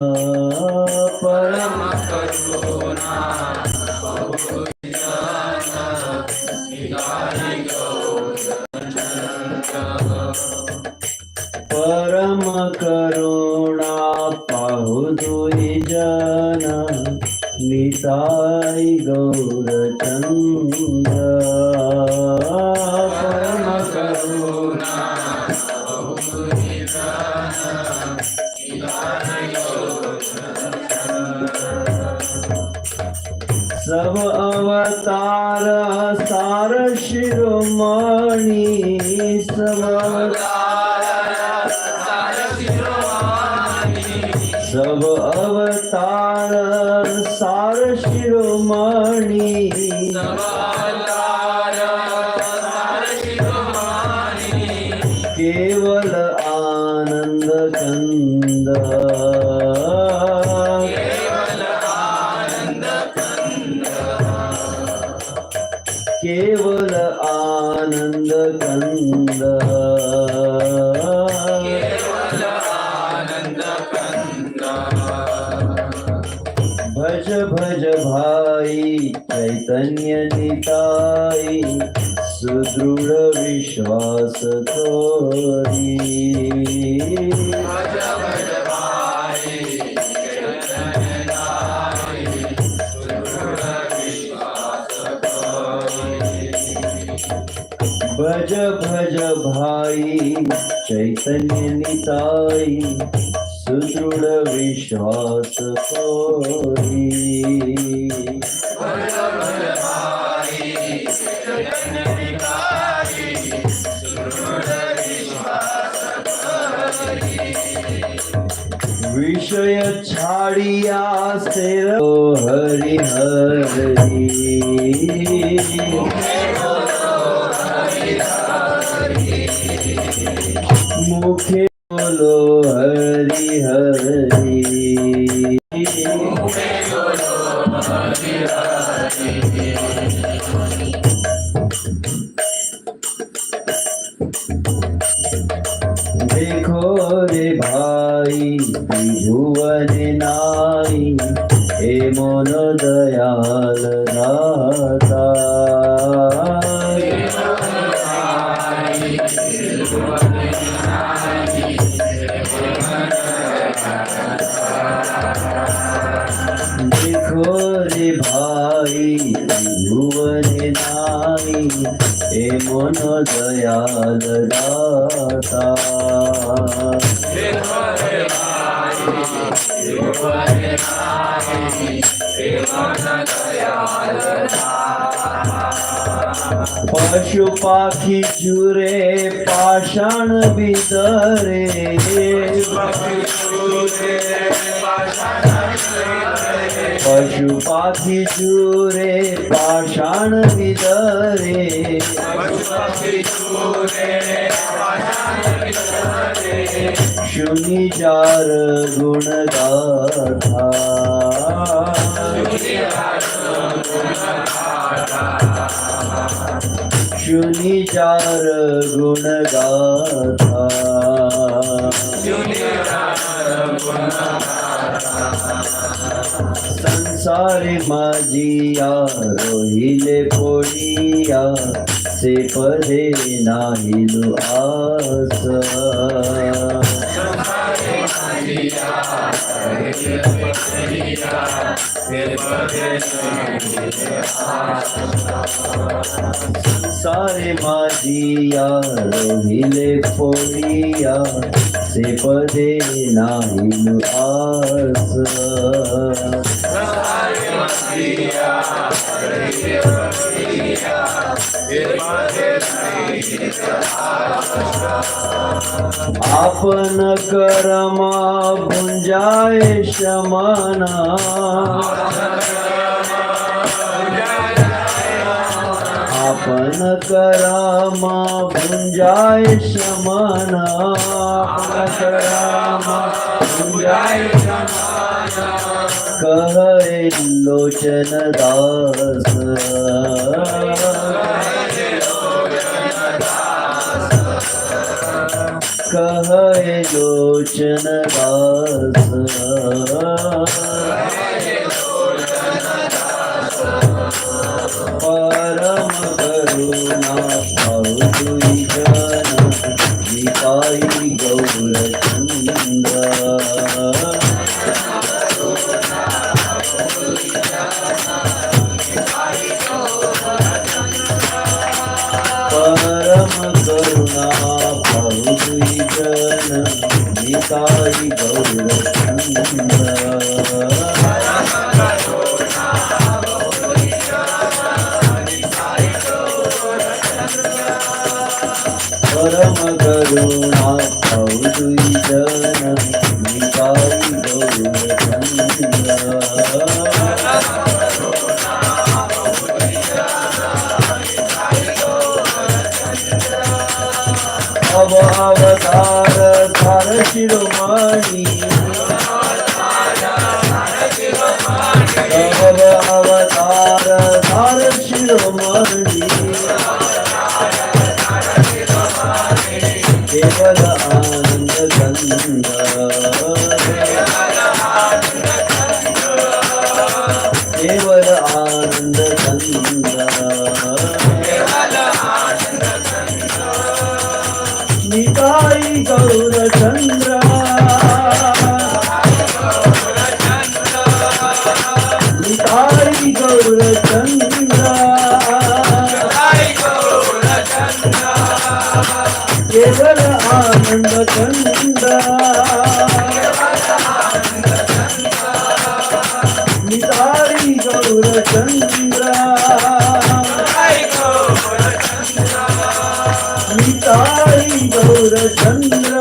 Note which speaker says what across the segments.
Speaker 1: परम करुणा परम करुणा पाहु दुई जन निताई गौरचंद्र परम करुणा सब अवतार सार शिरोमणि सब अवतार सार शिरोमणि केवल आनंद कंद केवल आनंद कंद भज भज भाई चैतन्य निताई सुदृढ़ विश्वास तोरी भज भज भाई चैतन्य निताई सुदृढ़ विश्वास तोरी विषय छाड़िया से हरि हरि मुखे बोलो हरि हरि देखो रे भाई त्रिभुवन नाई हे मन दयाल दाता देखो रे भाई त्रिभुवन नाई हे मन दयाल दाता देखो रे भाई त्रिभुवन नाई हे मन दयाल दाता पशु पाखी चूरे पाषाण बिदरे पशु पाखी चूरे पाषाण बिदरे शुनि चार गुण गाथा शुनि चार गुण गाथा संसारी माजिया रोहिले पोड़िया से पदे नाहिलु आस सारे माजिया रोहिले पोड़िया से पदे नाहिलु आस आपन करमा भुंजाए शमना आपन करमा भुंजाए शमना कहे लोचन दास कहे लोचन दास परम करुणा दुई जन निताई गौरचंद्र परम करुणा दुई जन निताई गौरचंद्र परम करुणा दुई जन निताई गौरचंद्र अब अवतार धार शिरोमणि अब अवतार धार शिरोमणि केवल आनंद गंध केवल आनंद गंध निताई गौरचंद्र निताई गौरचंद्र केवल आनंद चंद्र निताई गौरचंद्र निताई गौरचंद्र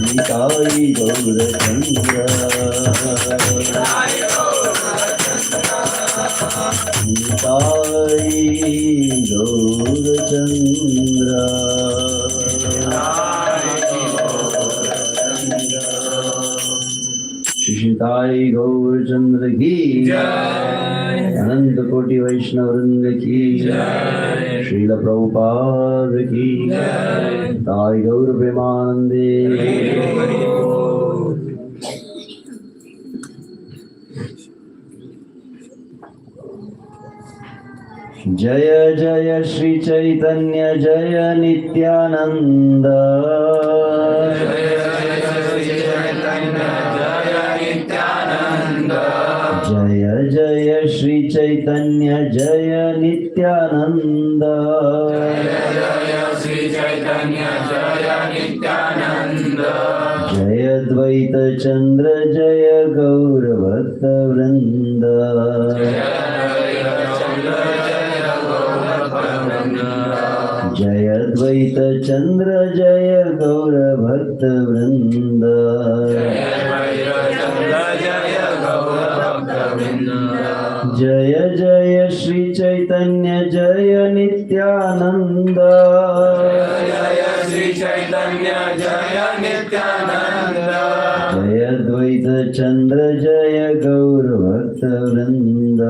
Speaker 1: निताई गौरचंद्र निताई गौरचंद्र श्रीताई गौरचंद्र की अनंत कोटि वैष्णव वृंद की श्रील प्रभुपाद की ताई गौर प्रेमानंदे। जय जय श्री चैतन्य जय नित्यानंद जय जय श्री चैतन्य जय नित्यानंद जय द्वैत चंद्र जय गौर भक्त वृंद जय द्वैत चंद्र जय गौर भक्त वृंद जय जय श्री चैतन्य जय नित्यानंद जय द्वैत चंद्र जय गौर भक्त वृंद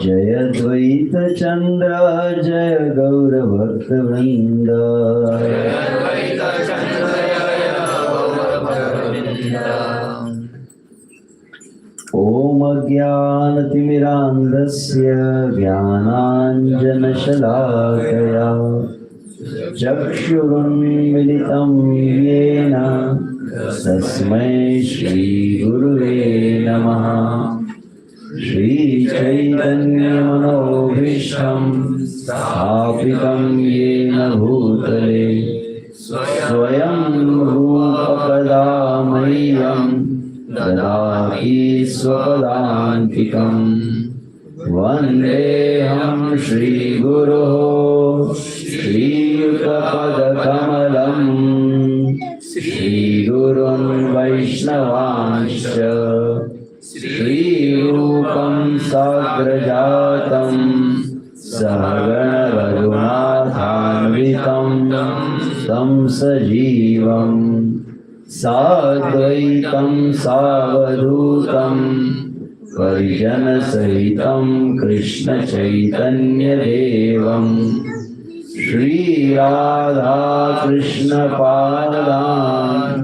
Speaker 1: जय द्वैत चंद्र जय गौर भक्त वृंद ओम अज्ञानतिमिरान्धस्य ज्ञानाञ्जनशलाकया चक्षुरुन्मिलितं येन तस्मै श्रीगुरुवे नमः। श्रीचैतन्यमनोभीष्टं स्थापितं येन भूतले स्वयं रूपकदा मह्यं ददाति स्वपदान्तिकम् वन्देऽहं श्रीगुरोः श्रीयुतपदकमलम् श्रीगुरुन् वैष्णवांश्च श्रीरूपं साग्रजातं सहगणरघुनाथान्वितं तं सजीवं साद्वैतं सावधूतं परिजन सहितं कृष्ण चैतन्य देवं श्री राधा कृष्ण पादान्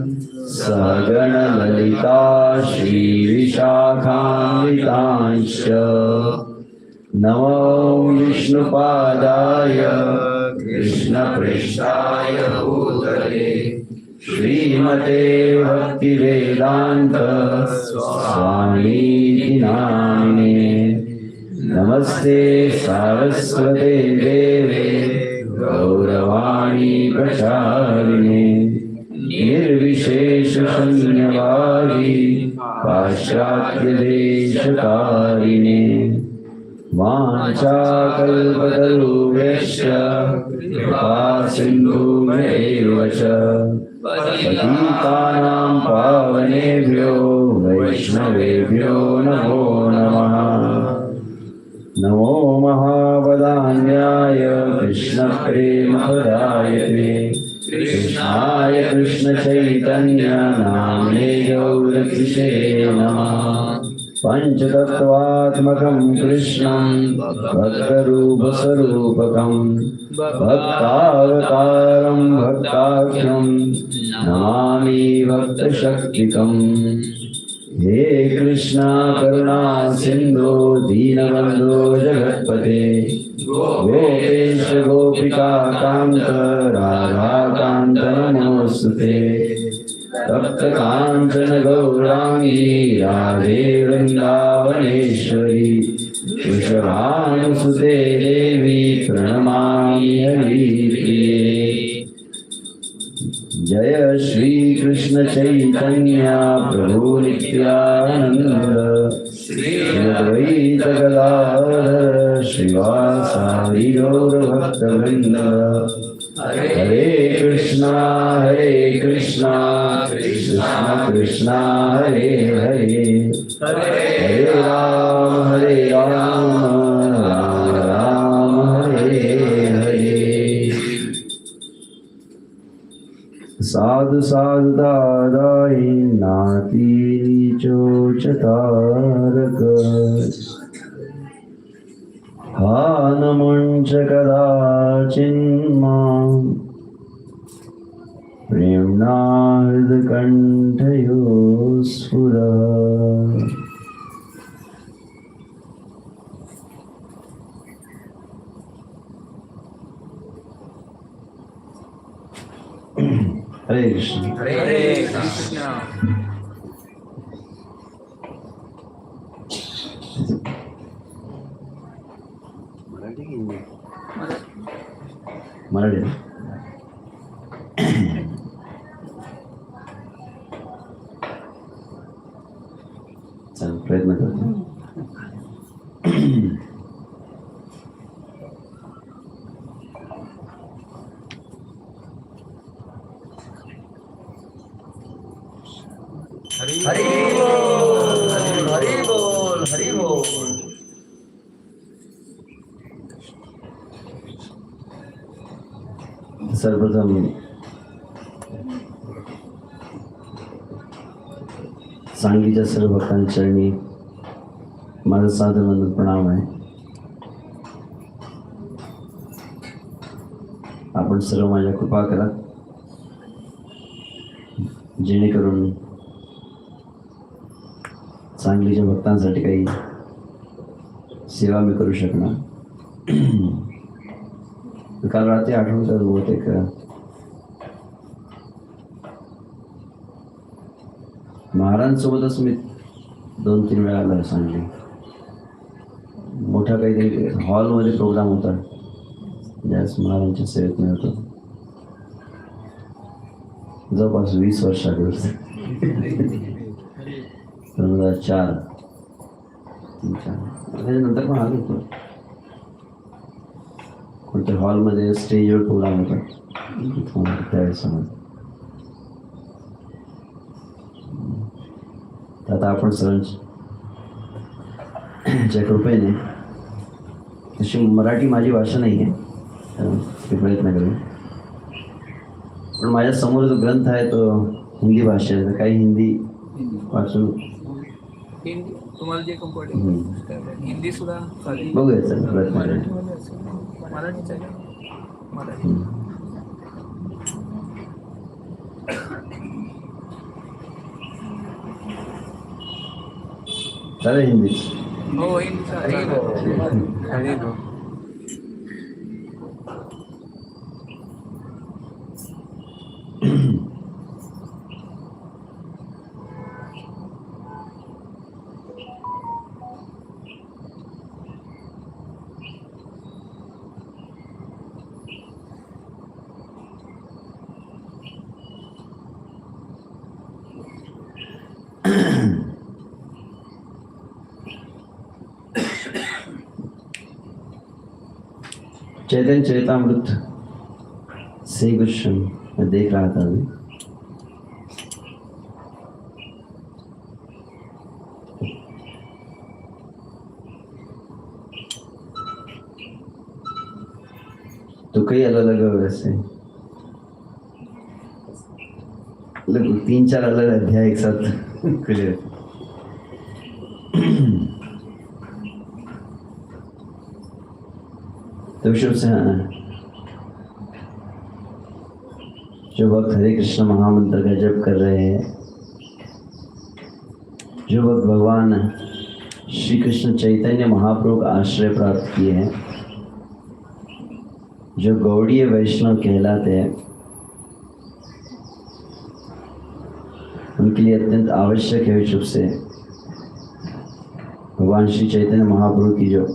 Speaker 1: सहगण ललिता श्री विशाखान्वितांश्च नमो विष्णुपादाय कृष्णप्रेष्ठाय भूतले श्रीमते भक्तिवेदान्त स्वामीति नामिने नमस्ते सारस्वते देवे गौरवाणी प्रचारिणे निर्विशेषशून्यवादी पाश्चात्यदेशकारिणे वाञ्छाकल्पतरुभ्यश्च कृपासिन्धुभ्यैव च पतितानां पावनेभ्यो वैष्णवेभ्यो नमो नमः। नमो महावदान्याय कृष्णप्रेमपरायते कृष्णाय कृष्णचैतन्य नाम्ने गौरकृषे नमः। पञ्चतत्त्वात्मकं कृष्णं भक्तरूपस्वरूपकं भक्तावतारं भक्ताख्यं नमामि भक्तशक्तिकम्। हे कृष्णा करुणा सिन्धो दीनबन्धो जगत्पते गोपेश गोपिका कान्त राधाकान्त नमोऽस्तुते। तप्त काञ्चन गौराङ्गी राधे वृन्दावनेश्वरी वृषभानुसुते देवी प्रणमामि हरिप्रिये। जय श्री कृष्ण चैतन्य प्रभु नित्यानंद श्री अद्वैत गदाधर श्रीवासादि गौरभक्तवृंद। हरे कृष्णा कृष्णा कृष्णा हरे हरे हरे राम राम राम हरे हरे। साधु साधु दादाई नाती चोचतारक हा नमुंच कदाचिन्मां प्रेम्णा हृदकण्ठयो स्फुरः। हरे कृष्ण
Speaker 2: हरे कृष्ण।
Speaker 1: मराठी चल प्रयत्न करतो।
Speaker 2: हरि बोल हरि बोल हरि बोल।
Speaker 1: सर्वप्रथम सांगलीच्या सर्व भक्तांच्या चरणी माझा सादरवंदन प्रणाम आहे। आपण सर्व माझ्या कृपा करा जेणेकरून सांगलीच्या भक्तांसाठी काही सेवा मी करू शकणार। काल रात्री आठवण बहुतेक महाराजांसोबतच मी 2-3 वेळा आलो सांगली। मोठा काहीतरी हॉलमध्ये प्रोग्राम होता ज्यास महाराजांच्या सेवेत मी होतो जवळपास 20 वर्षापूर्वी 2004 त्याच्यानंतर पण आलो होतो। कोणत्या हॉलमध्ये स्टेजवर प्रोग्राम होता त्यावेळेस समज। आता आपण सर्वांच्या कृपेने तशी मराठी माझी भाषा नाही आहे ते प्रयत्न करू पण माझ्या समोर जो ग्रंथ आहे तो हिंदी भाषेचा काही हिंदी वाचून
Speaker 2: तुम्हाला जे कम्फर्टेबल. हिंदी सुद्धा चालेल.
Speaker 1: बघूया चला प्रयत्न करूया.
Speaker 2: मराठीमध्ये असेल ना? मराठी चालेल. मराठी.
Speaker 1: चालेल हिंदी.
Speaker 2: हो हिंदी चालेल.
Speaker 3: हरी बोल.
Speaker 1: चैतन्य चरितामृत श्री कृष्ण मैं देख रहा था अभी. तो कई अलग अलग वैसे लगभग 3-4 अलग अध्याय एक साथ खुले. तो शुभ से जो भक्त हरे कृष्ण महामंत्र का जप कर रहे हैं, जो भक्त भगवान श्री कृष्ण चैतन्य महाप्रभु का आश्रय प्राप्त किए हैं, जो गौड़ीय वैष्णव कहलाते हैं, उनके लिए अत्यंत आवश्यक है शुभ से भगवान श्री चैतन्य महाप्रभु की जो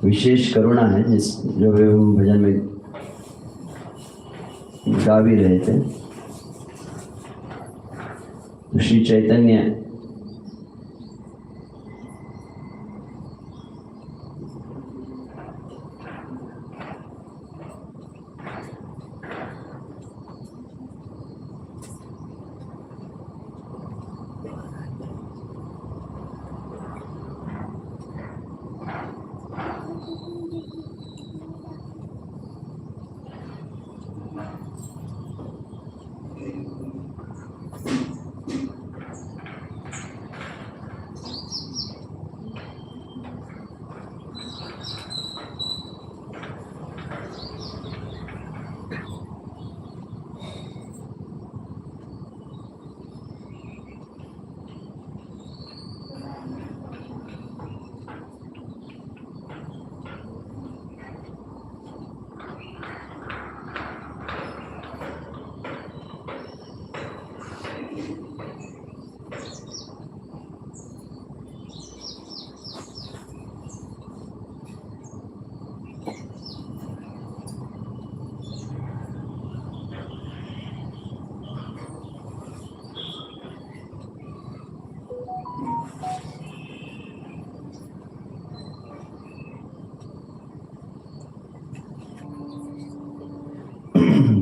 Speaker 1: विशेष करुणा है, जो वे हम भजन में गा भी रहे थे. तो श्री चैतन्य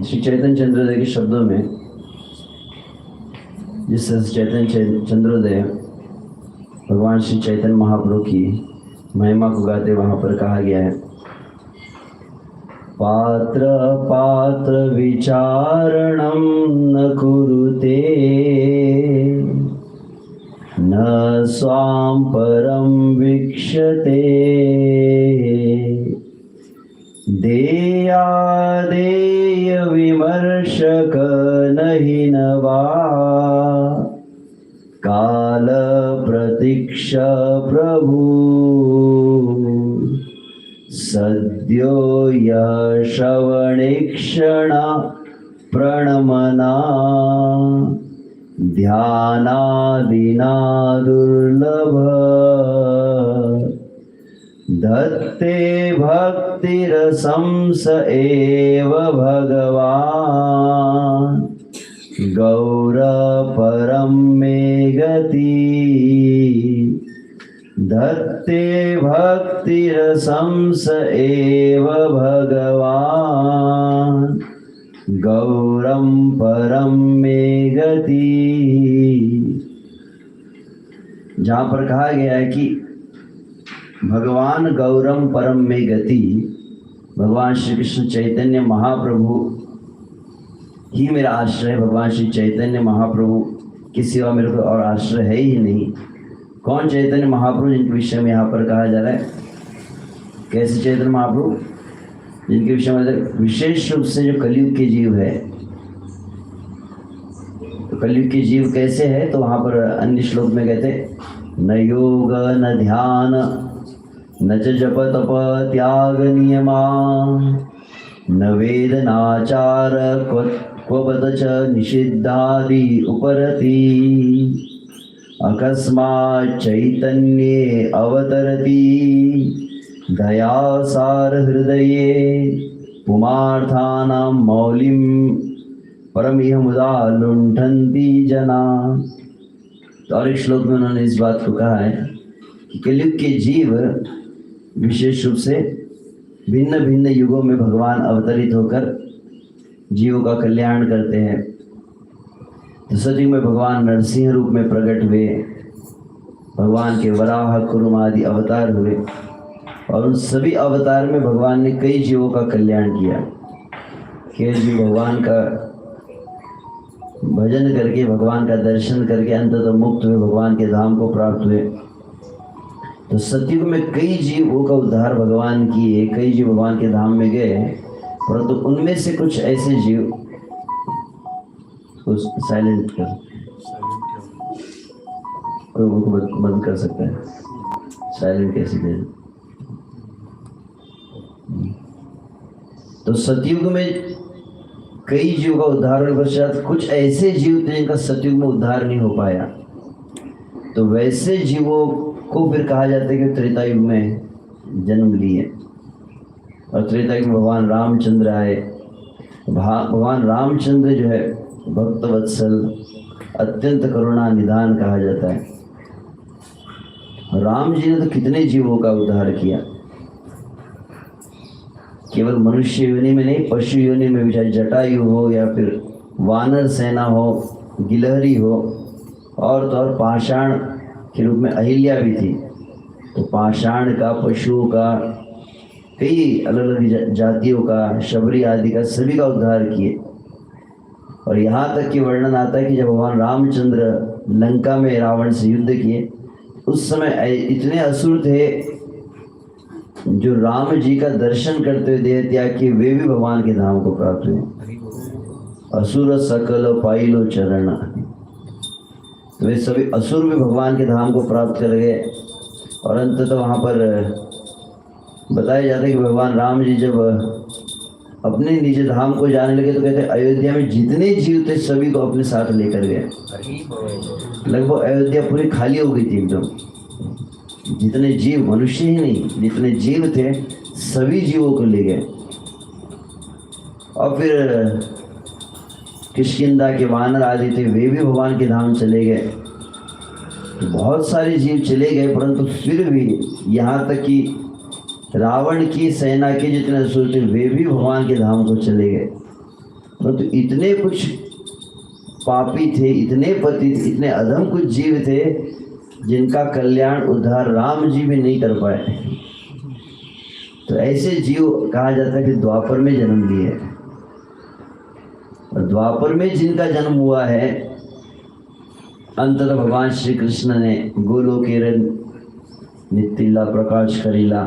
Speaker 1: श्री चैतन्य चंद्रोदय के शब्दों में जिस चैतन्य चंद्रोदय भगवान श्री चैतन्य महाप्रभु की महिमा को गाते वहाँ पर कहा गया है, पात्र पात्र विचारणं न कुरुते न स्वां परं वीक्षते देयादेय विमर्शक नहि न वा काल प्रतीक्षा प्रभु सद्यो यश्रवणेक्षणा प्रणमना ध्यानादिना दुर्लभ दत्ते भक्तिरसंस एव भगवान् गौरपरं मे गति दत्ते भक्तिरसंस एव भगवान् गौरं परं मे गति। जहाँ पर कहा गया है कि भगवान गौरम परम में गति, भगवान श्री कृष्ण चैतन्य महाप्रभु ही मेरा आश्रय है। भगवान श्री चैतन्य महाप्रभु के सिवा मेरे को और आश्रय है ही नहीं। कौन चैतन्य महाप्रभु जिनके विषय में यहाँ पर कहा जा रहा है? कैसे चैतन्य महाप्रभु? जिनके विषय में विशेष रूप से जो कलयुग के जीव है। तो कलयुग के जीव कैसे है? तो वहाँ पर अन्य श्लोक में कहते न योग न ध्यान न च जप तप त्याग नियमा न वेदनाचार क्वबत च निषिद्धादि उपरति अकस्मात् चैतन्ये अवतरति दयासार हृदये पुमार्थानां मौलिं परमिह मुदा लुण्ठन्ति जना। और एक श्लोक में उन्होंने इस बात को कहा है कि कलयुग के जीव विशेष रूप से भिन्न भिन्न युगों में भगवान अवतरित होकर जीवों का कल्याण करते हैं। तो सतयुग में भगवान नरसिंह रूप में प्रकट हुए, भगवान के वराह कुर्म आदि अवतार हुए और उन सभी अवतार में भगवान ने कई जीवों का कल्याण किया। कि जीव भगवान का भजन करके, भगवान का दर्शन करके अंततः मुक्त हुए, भगवान के धाम को प्राप्त हुए। तो सतयुग में कई जीवों का उद्धार भगवान किए, कई जीव भगवान के धाम में गए, परंतु उनमें से कुछ ऐसे जीव साइलेंट कर, कोई वो बंद कर सकता है, साइलेंट कैसे करें? तो सतयुग में कई जीव का उद्धार होने पश्चात कुछ ऐसे जीव थे जिनका सतयुग में उद्धार नहीं हो पाया। तो वैसे जीवों को फिर कहा जाता है कि त्रेता युग में जन्म लिए और त्रेता युग में भगवान रामचंद्र आए। भगवान रामचंद्र जो है भक्त वत्सल, अत्यंत करुणा निधान कहा जाता है। राम जी ने तो कितने जीवों का उद्धार किया, केवल मनुष्य योनि में नहीं, पशु योनि में भी, चाहे जटायु हो या फिर वानर सेना हो, गिलहरी हो, और तो और पाषाण के रूप में अहिल्या भी थी। तो पाषाण का, पशुओं का, कई अलग अलग जातियों का, शबरी आदि का, सभी का उद्धार किए। और यहाँ तक कि वर्णन आता है कि जब भगवान रामचंद्र लंका में रावण से युद्ध किए, उस समय इतने असुर थे जो राम जी का दर्शन करते हुए देह त्याग किए, वे भी भगवान के धाम को प्राप्त हुए। असुर सकल पाइलो चरण, तो वे सभी असुर भी भगवान के धाम को प्राप्त कर गए। और अंततः तो वहाँ पर बताया जाता है कि भगवान राम जी जब अपने निज धाम को जाने लगे तो कहते अयोध्या में जितने जीव थे सभी को अपने साथ लेकर गए। लगभग अयोध्या पूरी खाली हो गई थी एकदम। जितने जीव, मनुष्य ही नहीं, जितने जीव थे सभी जीवों को ले गए। और फिर किष्किंधा के वानर आदि थे, वे भी भगवान के धाम चले गए। तो बहुत सारे जीव चले गए, परंतु फिर भी यहाँ तक कि रावण की सेना के जितने असुर थे वे भी भगवान के धाम को चले गए। परंतु इतने कुछ पापी थे, इतने पति थे, इतने अधम कुछ जीव थे जिनका कल्याण उद्धार राम जी भी नहीं कर पाए। तो ऐसे जीव कहा जाता है कि द्वापर में जन्म लिए। और द्वापर में जिनका जन्म हुआ है, अंततः भगवान श्री कृष्ण ने गोलोकेर नित्य प्रकाश करीला,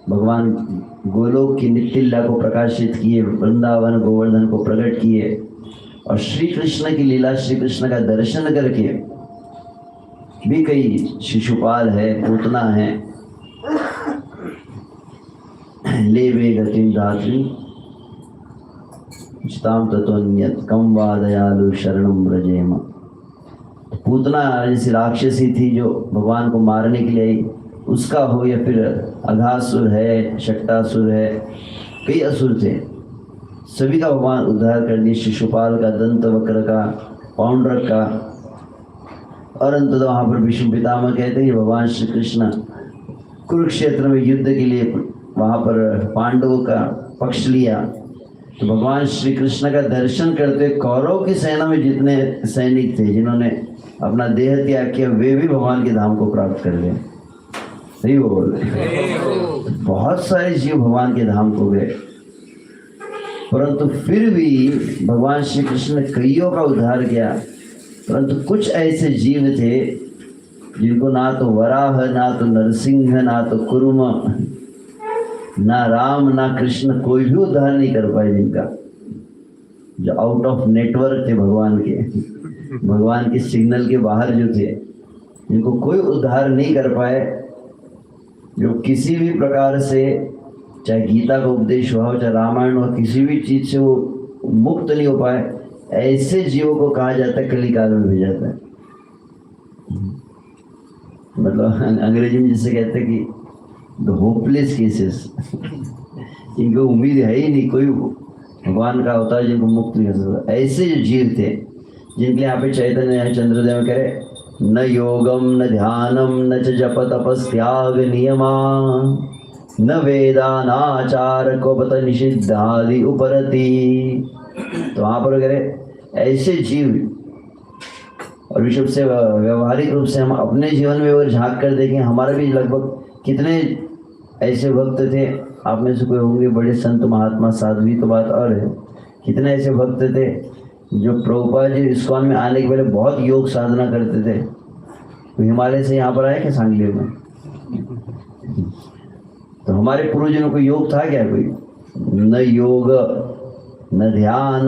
Speaker 1: भगवान गोलोक की नित्य को प्रकाशित किए, वृंदावन गोवर्धन को प्रकट किए। और श्री कृष्ण की लीला, श्री कृष्ण का दर्शन करके भी कई, शिशुपाल है, पूतना है, ले वे गतिम धात्री चिताम तत्वन्यत कम वा दयालु शरणम व्रजेम। पूतना जैसी राक्षसी थी जो भगवान को मारने के लिए आई, उसका हो या फिर अघासुर है, शक्तासुर है, कई असुर थे, सभी का भगवान उद्धार कर दिए। शिशुपाल का, दंत वक्र का, पौंड्रक का। और अंततः वहाँ पर विष्णु पितामह कहते हैं कि भगवान श्री कृष्ण कुरुक्षेत्र में युद्ध के लिए वहाँ पर पांडवों का पक्ष लिया। तो भगवान श्री कृष्ण का दर्शन करते कौरव की सेना में जितने सैनिक थे जिन्होंने अपना देह त्याग किया, वे भी भगवान के धाम को प्राप्त कर गए। सही बोल। बहुत सारे जीव भगवान के धाम को गए, परंतु फिर भी भगवान श्री कृष्ण ने कईयों का उद्धार किया। परंतु कुछ ऐसे जीव थे जिनको ना तो वराह, ना तो नरसिंह, ना तो कुरुम, ना राम, ना कृष्ण, कोई भी उद्धार नहीं कर पाए, जिनका जो आउट ऑफ नेटवर्क थे भगवान के, भगवान के सिग्नल के बाहर जो थे, जिनको कोई उद्धार नहीं कर पाए, जो किसी भी प्रकार से, चाहे गीता का उपदेश हुआ हो, चाहे रामायण हो, किसी भी चीज से वो मुक्त नहीं हो पाए, ऐसे जीवों को कहा जाता है कलिकाल में भेजा जाता है। मतलब अंग्रेजी में जिसे कहते हैं कि द होपलेस केसेस, इनको उम्मीद है ही नहीं, कोई भगवान का होता है जिनको मुक्त नहीं कर सकता, ऐसे जो जीव थे, जिनके यहाँ पे चैतन्य चंद्रोदय में करे न योगम न ध्यानम न च जप तपस्याग नियमा न वेदानाचार कोपत निषिद्धादि उपरति। तो वहाँ पर करे ऐसे जीव, और विशुद्ध से व्यवहारिक रूप से हम अपने जीवन में अगर झांक कर देखें, हमारे भी लगभग कितने ऐसे भक्त थे, आप में से कोई होंगे बड़े संत महात्मा साध्वी, तो बात और है, कितने ऐसे भक्त थे जो प्रभुपाद जी इस्कॉन में आने के पहले बहुत योग साधना करते थे। तो हिमालय से यहाँ पर आए क्या सांगली में? तो हमारे पूर्वजों को योग था क्या? कोई न योग न ध्यान,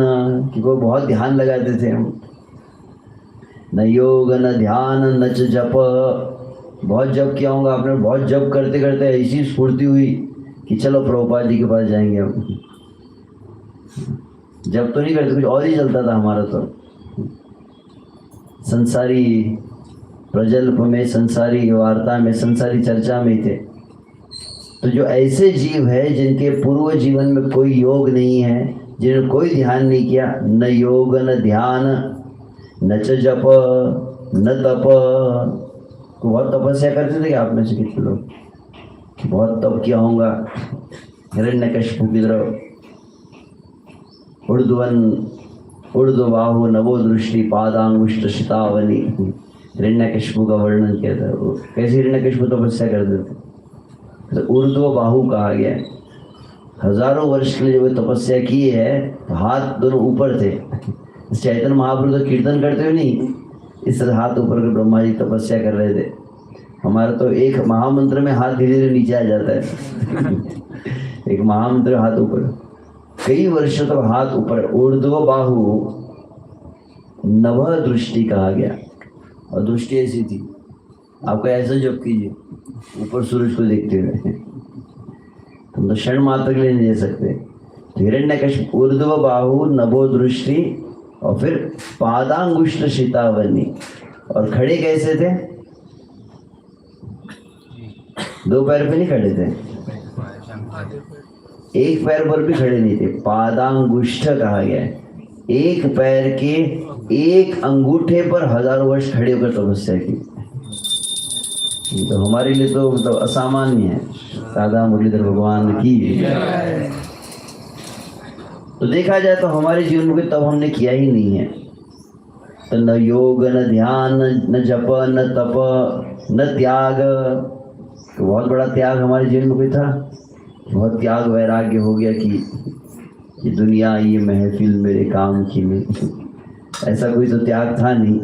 Speaker 1: कि कोई बहुत ध्यान लगाते थे हम, न योग न ध्यान न च जप, बहुत जप किया होगा आपने, बहुत जप करते करते ऐसी स्फूर्ति हुई कि चलो प्रभुपाद जी के पास जाएंगे हम। जब तो नहीं करते, कुछ और ही चलता था हमारा, तो संसारी प्रजल्प में, संसारी वार्ता में, संसारी चर्चा में थे। तो जो ऐसे जीव है जिनके पूर्व जीवन में कोई योग नहीं है, जिन्होंने कोई ध्यान नहीं किया, न योग न ध्यान न च जप न तप, तो बहुत तपस्या करते थे क्या आप में से कितने लोग? बहुत तप किया होगा। हिरण्यकशिपु की तरह ऊर्ध्वबाहु नवो दृष्टि पादांगुष्ठ शितावनी, हिरण्यकशिपु का वर्णन किया था। वो कैसे हिरण्यकशिपु तपस्या करते थे? तो ऊर्ध्वबाहु कहा गया है। हजारों वर्ष के लिए जो तपस्या की है, हाथ दोनों ऊपर थे। चैतन्य महाप्रभु तो कीर्तन करते हुए नहीं, इस तरह हाथ ऊपर के ब्रह्मा जी तपस्या कर रहे थे। हमारा तो एक महामंत्र में हाथ धीरे धीरे नीचे आ जाता है। एक महामंत्र हाथ ऊपर, कई वर्षों तक हाथ ऊपर। ऊर्ध्व बाहु नव दृष्टि कहा गया, और दृष्टि ऐसी थी, आपको ऐसा जप कीजिए ऊपर सूरज को देखते हुए, तुम तो क्षण मात्र के लिए नहीं दे सकते। हिरण्यकशिपु ऊर्ध्व बाहु नभो दृष्टि, और फिर पादांगुष्ठ शितावनी। और खड़े कैसे थे? दो पैर पे नहीं खड़े थे, एक पैर पर भी खड़े नहीं थे। पादांगुष्ठ कहा गया है, एक पैर के एक अंगूठे पर हजारों वर्ष खड़े होकर तपस्या की। तो हमारे लिए तो मतलब असामान्य है। राधा मुरलीधर भगवान की। तो देखा जाए तो हमारे जीवन में तब हमने किया ही नहीं है। तो न योग न ध्यान न जप न तप न त्याग। तो बहुत बड़ा त्याग हमारे जीवन में कोई था? बहुत त्याग वैराग्य हो गया कि दुनिया ये महफिल मेरे काम की नहीं, ऐसा कोई तो त्याग था नहीं।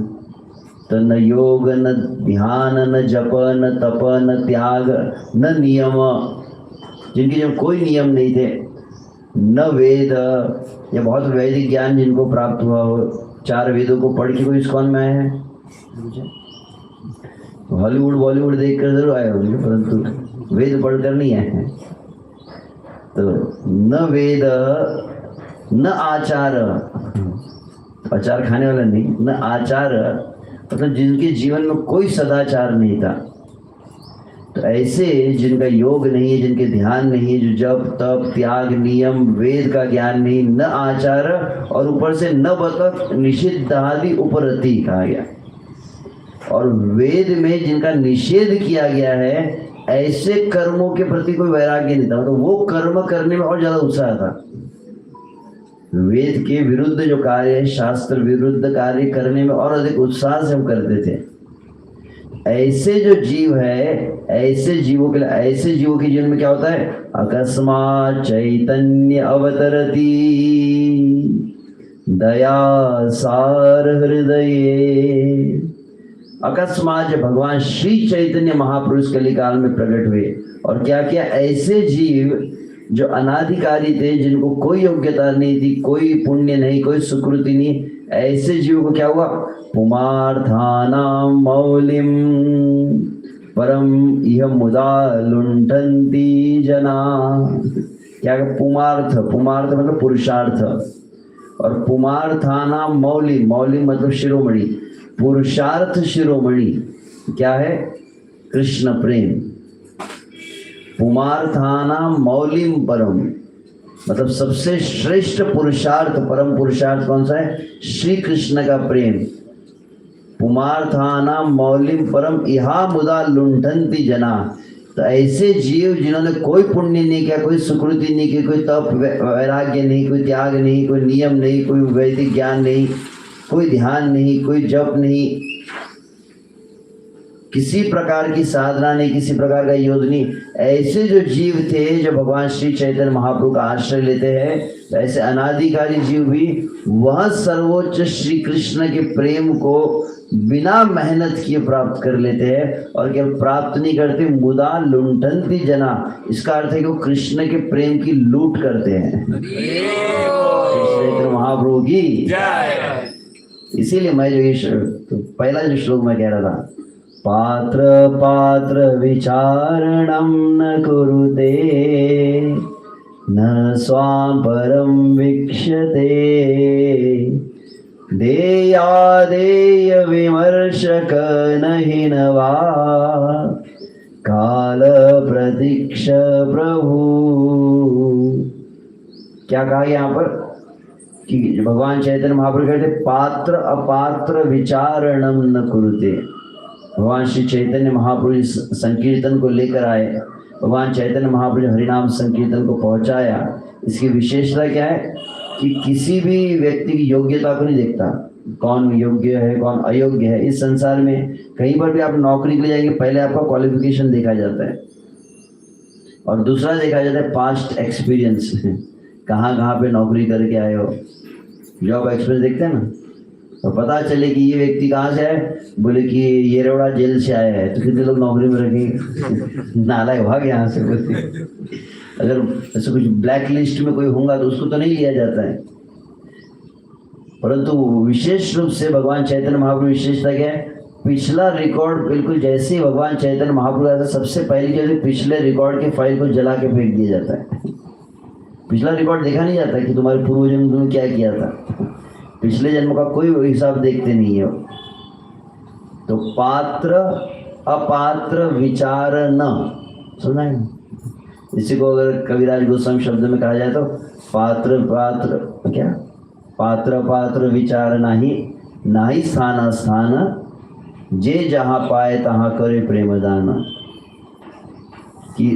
Speaker 1: तो न योग न ध्यान न जप न तप न त्याग न नियम, जिनके जब कोई नियम नहीं थे, न वेद, या बहुत वैदिक ज्ञान जिनको प्राप्त हुआ हो, 4 वेदों को पढ़ के कोई इस्कॉन में आए हैं? हॉलीवुड बॉलीवुड देख कर जरूर आए होंगे, परंतु वेद पढ़कर नहीं आए हैं। तो न वेद न आचार, आचार खाने वाला नहीं, न आचार, मतलब जिनके जीवन में कोई सदाचार नहीं था। तो ऐसे जिनका योग नहीं है, जिनके ध्यान नहीं है, जो जप तप त्याग नियम वेद का ज्ञान नहीं, न आचार, और ऊपर से न बतक निषिद्धादि उपरति कहा गया। और वेद में जिनका निषेध किया गया है, ऐसे कर्मों के प्रति कोई वैराग्य नहीं था। मतलब वो कर्म करने में और ज्यादा उत्साह था। वेद के विरुद्ध जो कार्य है, शास्त्र विरुद्ध कार्य करने में और अधिक उत्साह से हम करते थे। ऐसे जो जीव है, ऐसे जीवों के लिए, ऐसे जीवों के जीवन में क्या होता है? अकस्मात चैतन्य अवतरती दया सार हृदये। अकस्मात जब भगवान श्री चैतन्य महापुरुष कलिकाल में प्रकट हुए और क्या किया? ऐसे जीव जो अनाधिकारी थे, जिनको कोई योग्यता नहीं थी, कोई पुण्य नहीं, कोई सुकृति नहीं, ऐसे जीवों को क्या हुआ? पुमार्थानां मौलिम परम इह मुदा लुंठन्ति जना। क्या? पुमार्थ, पुमार्थ मतलब पुरुषार्थ, और पुमार्थानां मौलिम, मौलिम मतलब शिरोमणि, पुरुषार्थ शिरोमणि क्या है? कृष्ण प्रेम। पुमार्थानां मौलिम परम मतलब सबसे श्रेष्ठ पुरुषार्थ, परम पुरुषार्थ कौन सा है? श्री कृष्ण का प्रेम। पुमार्थानां मौलिम परम इहा मुदा लुंठन्ति जना। तो ऐसे जीव जिन्होंने कोई पुण्य नहीं किया, कोई सुकृति नहीं की, कोई तप वैराग्य नहीं, कोई त्याग नहीं, कोई नियम नहीं, कोई वैदिक ज्ञान नहीं, कोई ध्यान नहीं, कोई जप नहीं, किसी प्रकार की साधना नहीं, किसी प्रकार का योग नहीं, ऐसे जो जीव थे जो भगवान श्री चैतन्य महाप्रभु का आश्रय लेते हैं, तो ऐसे अनाधिकारी जीव भी वह सर्वोच्च श्री कृष्ण के प्रेम को बिना मेहनत किए प्राप्त कर लेते हैं। और केवल प्राप्त नहीं करते, मुदा लुंठन्ति जना, इसका अर्थ है कि वो कृष्ण के प्रेम की लूट करते हैं। चैतन्य महाप्रभु की जय। इसीलिए मैं जो ये तो पहला जो श्लोक मैं कह रहा था, पात्र पात्र विचारणं न कुरुते न स्वां परम वीक्षते देयादेय विमर्शक नहि न वा काल प्रतीक्ष प्रभु। क्या कहा यहाँ पर कि भगवान चैतन्य महाप्रभु कहते पात्र अपात्र विचारणं न कुरुते। भगवान श्री चैतन्य महाप्रभु इस संकीर्तन को लेकर आए, भगवान चैतन्य महाप्रभु हरिनाम संकीर्तन को पहुंचाया। इसकी विशेषता क्या है कि किसी भी व्यक्ति की योग्यता को नहीं देखता, कौन योग्य है कौन अयोग्य है। इस संसार में कहीं पर भी आप नौकरी के लिए जाएंगे, पहले आपका क्वालिफिकेशन देखा जाता है और दूसरा देखा जाता है पास्ट एक्सपीरियंस, कहाँ कहाँ पे नौकरी करके आए हो, जॉब एक्सपीरियंस देखते हैं ना, तो पता चले कि ये व्यक्ति कहाँ से है, बोले कि ये रेवड़ा जेल से आया है, तो कितने लोग नौकरी में रखेंगे, नालायक भाग यहाँ से। अगर ऐसे कुछ ब्लैक लिस्ट में कोई होगा तो उसको तो नहीं लिया जाता है। परंतु विशेष रूप से भगवान चैतन्य महाप्रभु विशेषता क्या है, पिछला रिकॉर्ड बिल्कुल जैसे ही भगवान चैतन्य महाप्रभु आता, सबसे पहले जैसे पिछले रिकॉर्ड के फाइल को जला के फेंक दिया जाता है। पिछला रिकॉर्ड देखा नहीं जाता कि तुम्हारे पूर्व जन्म में क्या किया था, पिछले जन्म का कोई हिसाब देखते नहीं है। तो पात्र अपात्र विचार न, सुना है इसी को अगर कविराज गोस्वामी शब्द में कहा जाए तो पात्र पात्र क्या, पात्र पात्र विचार नाही, नाही स्थान स्थान जे जहाँ पाए तहाँ करे प्रेम दान। कि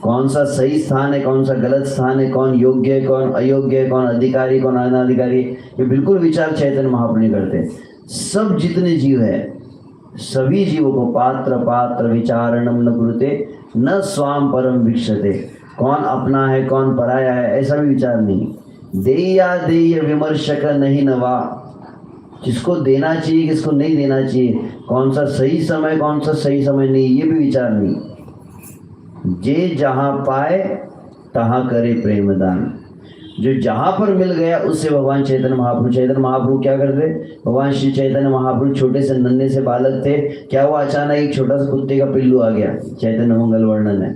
Speaker 1: कौन सा सही स्थान है, कौन सा गलत स्थान है, कौन योग्य है कौन अयोग्य है, कौन अधिकारी कौन अनाधिकारी, ये बिल्कुल विचार चैतन्य महाप्रभु नहीं करते। सब जितने जीव है सभी जीवों को पात्र पात्र विचारणम न कुरुते न स्वाम परम वीक्षते, कौन अपना है कौन पराया है ऐसा भी विचार नहीं। देया देय विमर्शक नहीं नवा, किसको देना चाहिए किसको नहीं देना चाहिए, कौन सा सही समय कौन सा सही समय नहीं, ये भी विचार नहीं। जे जहाँ पाए तहाँ करे प्रेम दान, जो जहाँ पर मिल गया उससे भगवान चैतन्य महाप्रभु क्या करते, भगवान श्री चैतन्य महाप्रभु छोटे से नन्हे से बालक थे, क्या हुआ अचानक एक छोटा सा कुत्ते का पिल्लू आ गया, चैतन्य मंगल वर्णन है,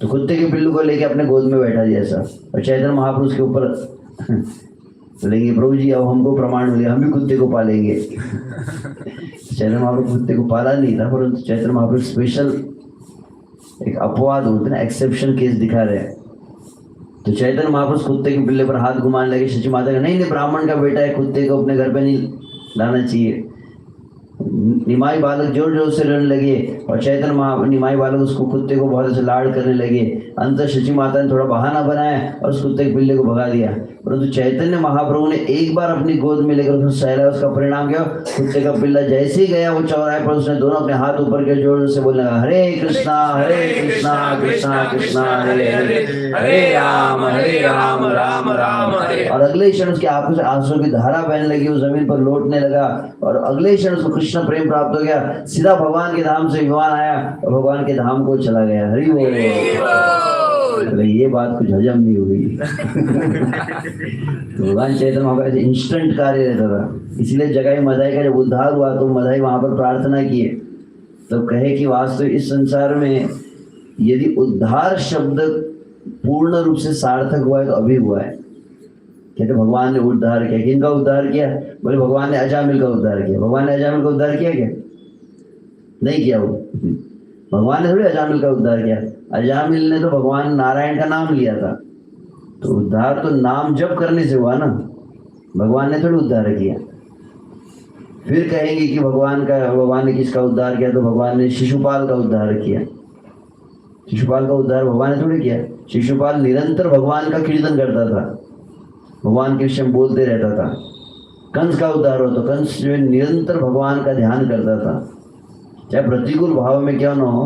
Speaker 1: तो कुत्ते के पिल्लू को लेके अपने गोद में बैठा दिया ऐसा, और चैतन्य महाप्रभु उसके ऊपर बोलेंगे प्रभु जी अब हमको प्रमाण मिले, हम भी कुत्ते को पालेंगे। चैतन्य महाप्रभु कुत्ते को पाला नहीं था, परंतु चैतन्य महाप्रभु स्पेशल एक अपवाद होते ना, एक्सेप्शन केस दिखा रहे हैं। तो चैतन्य महापुरुष कुत्ते के पिल्ले पर हाथ घुमाने लगे, सची माता का नहीं ब्राह्मण का बेटा है, कुत्ते को अपने घर पे नहीं लाना चाहिए। निमाई बालक जोर जोर से रोने लगे और चैतन्य निमाई बालक उसको कुत्ते को बहुत अच्छे लाड करने लगे। अंत सची माता ने थोड़ा बहाना बनाया और उस कुत्ते के पिल्ले को भगा दिया। परंतु चैतन्य महाप्रभु ने एक बार अपनी गोद में लेकर उसको सहलाया। उसका परिणाम क्या? कुत्ते का पिल्ला जैसे ही गया वो चौराहे पर, उसने दोनों अपने हाथ ऊपर के जोर से बोलने लगा, हरे कृष्णा कृष्णा कृष्णा हरे हरे,
Speaker 2: हरे राम राम राम हरे।
Speaker 1: और अगले क्षण उसकी आंखों से आंसू की धारा बहने लगी, वो जमीन पर लौटने लगा और अगले क्षण उसको कृष्ण प्रेम प्राप्त हो गया। सीधा भगवान के धाम से विमान आया और भगवान के धाम को चला गया। हरि बोल। ये बात कुछ हजम नहीं हुई। तो भगवान चैतन्य महाप्रभु इंस्टेंट कार्य रहता था। इसलिए जगाई मदाई का जब उद्धार हुआ तो मदाई वहां पर प्रार्थना किए, तो कहे कि वास्तव इस संसार में यदि उद्धार शब्द पूर्ण रूप से सार्थक हुआ है तो अभी हुआ है। कहते भगवान ने उद्धार किया। किनका उद्धार किया? बोले भगवान ने अजामिल का उद्धार किया। भगवान ने अजामिल का उद्धार किया क्या? नहीं किया। वो भगवान ने थोड़ी अजामिल का उद्धार किया। अजामिल ने तो भगवान नारायण का नाम लिया था। तो उद्धार तो नाम जप करने से हुआ ना, भगवान ने थोड़ी उद्धार किया। फिर कहेंगे कि भगवान ने किसका उद्धार किया? तो भगवान ने शिशुपाल का उद्धार किया। शिशुपाल का उद्धार भगवान ने थोड़ी किया। शिशुपाल निरंतर भगवान का कीर्तन करता था, भगवान के विषय में बोलते रहता था। कंस का उद्धार हो तो कंस जो निरंतर भगवान का ध्यान करता था, चाहे प्रतिकूल भाव में क्यों ना हो,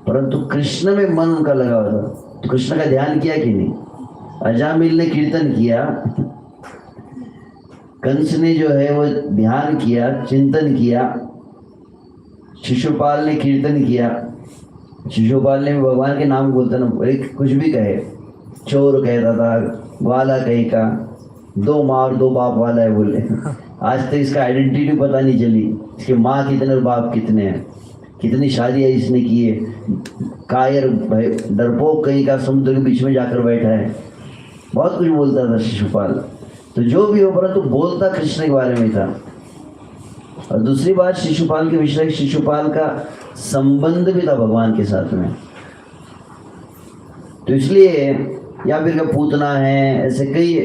Speaker 1: परंतु कृष्ण में मन उनका लगा हुआ था। तो कृष्ण का ध्यान किया कि नहीं? अजामिल ने कीर्तन किया, कंस ने जो है वो ध्यान किया, चिंतन किया, शिशुपाल ने कीर्तन किया। शिशुपाल ने भी भगवान के नाम बोलता ना, कुछ भी कहे, चोर कहता था, ग्वाला कहीं का, दो माँ और दो बाप वाला है बोले। आज तक इसका आइडेंटिटी पता नहीं चली, इसके माँ कितने और बाप कितने हैं, कितनी शादियाँ इसने की है। कायर डरपोक कहीं का समुद्र के बीच में जाकर बैठा है। बहुत कुछ बोलता था शिशुपाल। तो जो भी हो, परंतु बोलता कृष्ण के बारे में था। और दूसरी बात शिशुपाल के विषय, शिशुपाल का संबंध भी था भगवान के साथ में। तो इसलिए या फिर पूतना है, ऐसे कई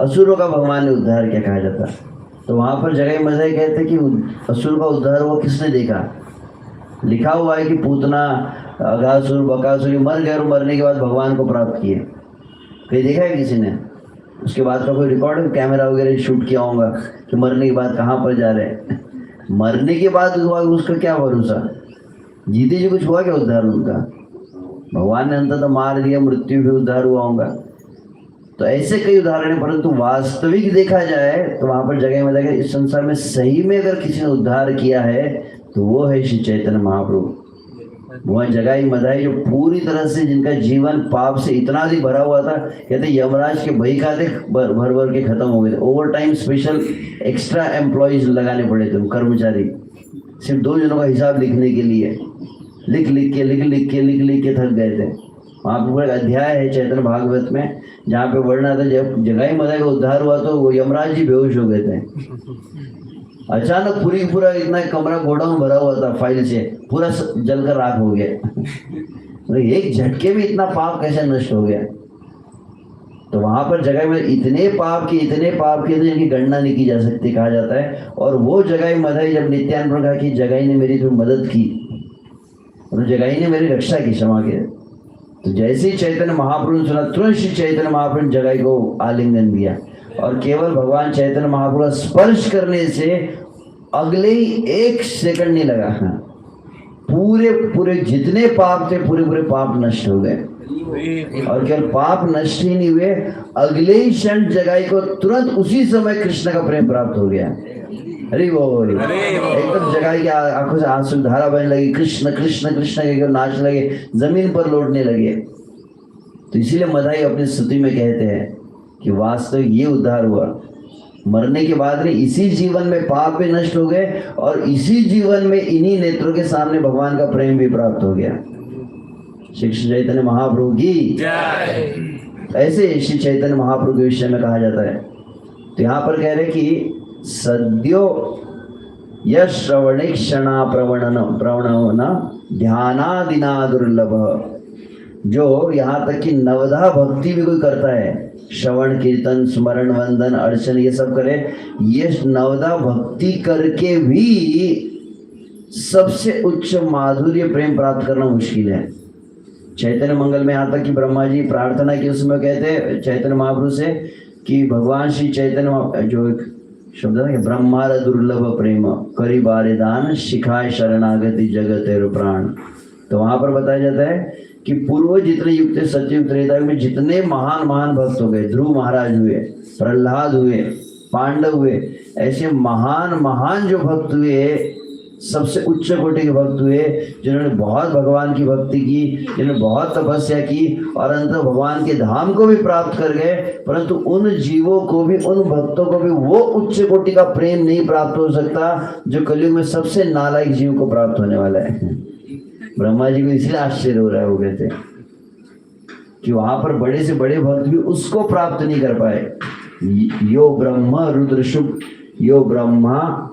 Speaker 1: असुरों का भगवान ने उद्धार किया कहा जाता। तो वहाँ पर जगह मजाई कहते कि असुर का उद्धार हुआ किसने देखा? लिखा हुआ है कि पूतना, अगासुर, बकासुर मर गए और मरने के बाद भगवान को प्राप्त किए। कहीं देखा है किसी ने? उसके बाद का कोई रिकॉर्ड, कैमरा वगैरह शूट किया होगा कि मरने के बाद कहाँ पर जा रहे हैं? मरने के बाद हुआ उसका क्या भरोसा? जीते जी कुछ हुआ क्या उद्धार उनका? भगवान ने अंततः मार दिया, मृत्यु भी उद्धार हुआ होगा। तो ऐसे कई उदाहरण है, परंतु वास्तविक देखा जाए तो वहां पर जगह में देखा, इस संसार में सही में अगर किसी ने उद्धार किया है तो वो है श्री चैतन्य महाप्रभु। वह जगाई मदाई जो पूरी तरह से, जिनका जीवन पाप से इतना अधिक भरा हुआ था, कहते यमराज के बही खाते भर भर के खत्म हो गए थे। Over time special extra employees लगाने पड़े थे, कर्मचारी, सिर्फ 2 जनों का हिसाब लिखने के लिए। लिख लिख के थक गए थे। वहाँ पर एक अध्याय है चैतन्य भागवत में जहाँ पे वर्णन आता है, जब जगाई मदाई का उद्धार हुआ तो वो यमराज जी बेहोश हो गए थे। अचानक पूरा इतना कमरा गोडाउन भरा हुआ था फाइल से, पूरा जलकर राख हो गया। एक झटके में इतना पाप कैसे नष्ट हो गया? तो वहां पर जगह में इतने पाप की जिनकी गणना नहीं की जा सकती कहा जाता है। और वो जगाई मदाई जब नित्यानंद ने कहा कि जगाई ने मेरी थोड़ी मदद की और जगाई ने मेरी रक्षा की, क्षमा के, तो जैसे ही चैतन्य महाप्रभु ने सुना, तुरंत श्री चैतन्य महाप्रभु ने जगाई को आलिंगन दिया और केवल भगवान चैतन्य महाप्रभु स्पर्श करने से अगले ही 1 सेकंड नहीं लगा, पूरे जितने पाप थे पूरे पाप नष्ट हो गए। और केवल पाप नष्ट ही नहीं हुए, अगले ही क्षण जगाई को तुरंत उसी समय कृष्ण का प्रेम प्राप्त हो गया। हरि बोल। एकदम जगाई की आंखों से आंसू धारा बहने लगी, कृष्ण कृष्ण कृष्ण के नाचने लगे, जमीन पर लौटने लगे। तो इसीलिए मदाई अपनी स्तुति में कहते हैं कि वास्तविक ये उद्धार हुआ। मरने के बाद में इसी जीवन में पाप भी नष्ट हो गए और इसी जीवन में इन्हीं नेत्रों के सामने भगवान का प्रेम भी प्राप्त हो गया। श्री चैतन्य महाप्रभु की जय। ऐसे श्री चैतन्य महाप्रभु के विषय में कहा जाता है। तो यहाँ पर कह रहे कि सद्यो यश्रवणे क्षणा प्रवण ध्यानादिना दुर्लभ। जो यहाँ तक कि नवधा भक्ति भी कोई करता है, श्रवण कीर्तन स्मरण वंदन अर्चन ये सब करे, ये नवधा भक्ति करके भी सबसे उच्च माधुर्य प्रेम प्राप्त करना मुश्किल है। चैतन्य मंगल में यहाँ तक कि ब्रह्मा जी प्रार्थना की, उसमें कहते चैतन्य महाप्रभु से कि भगवान श्री चैतन्य जो एक शब्द है ब्रह्मार दुर्लभ प्रेम करी बारे दान शिखाए शरणागति जगत एवं प्राण। तो वहां पर बताया जाता है कि पूर्व जितने युग थे सतयुग त्रेता युग में जितने महान महान भक्त हो गए, ध्रुव महाराज हुए, प्रहलाद हुए, पांडव हुए, ऐसे महान महान जो भक्त हुए, सबसे उच्च कोटि के भक्त हुए, जिन्होंने बहुत भगवान की भक्ति की, जिन्होंने बहुत तपस्या की और अंत भगवान के धाम को भी प्राप्त कर गए, परंतु उन जीवों को भी, उन भक्तों को भी वो उच्च कोटि का प्रेम नहीं प्राप्त हो सकता जो कलयुग में सबसे नालायक जीव को प्राप्त होने वाला है। ब्रह्मा जी को इसलिए आश्चर्य हो रहा हो गए थे कि वहां पर बड़े से बड़े भक्त भी उसको प्राप्त नहीं कर पाए। यो ब्रह्म रुद्र शुक, यो ब्रह्मा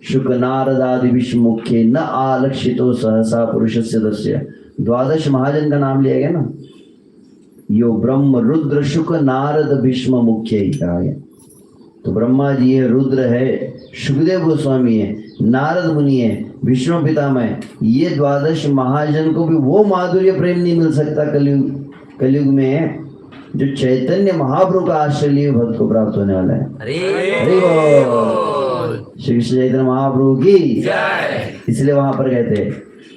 Speaker 1: शुक नारदादि विष्णु मुख्य न आलक्षितो सहसा पुरुषस्य दस्य। द्वादश महाजन का नाम लिया गया ना, यो ब्रह्म रुद्र शुक नारद भीष्म मुख्य ही कहा गया। तो ब्रह्मा जी है, रुद्र है, सुखदेव गोस्वामी है, नारद मुनि है, विष्णु पितामह है। ये द्वादश महाजन को भी वो माधुर्य प्रेम नहीं मिल सकता कलयुग में जो चैतन्य महाप्रभु का आश्रय लिए भक्त को प्राप्त होने वाला है। हरि बोल। श्री कृष्ण चैतन्य महाप्रभु की जय। इसलिए वहां पर कहते हैं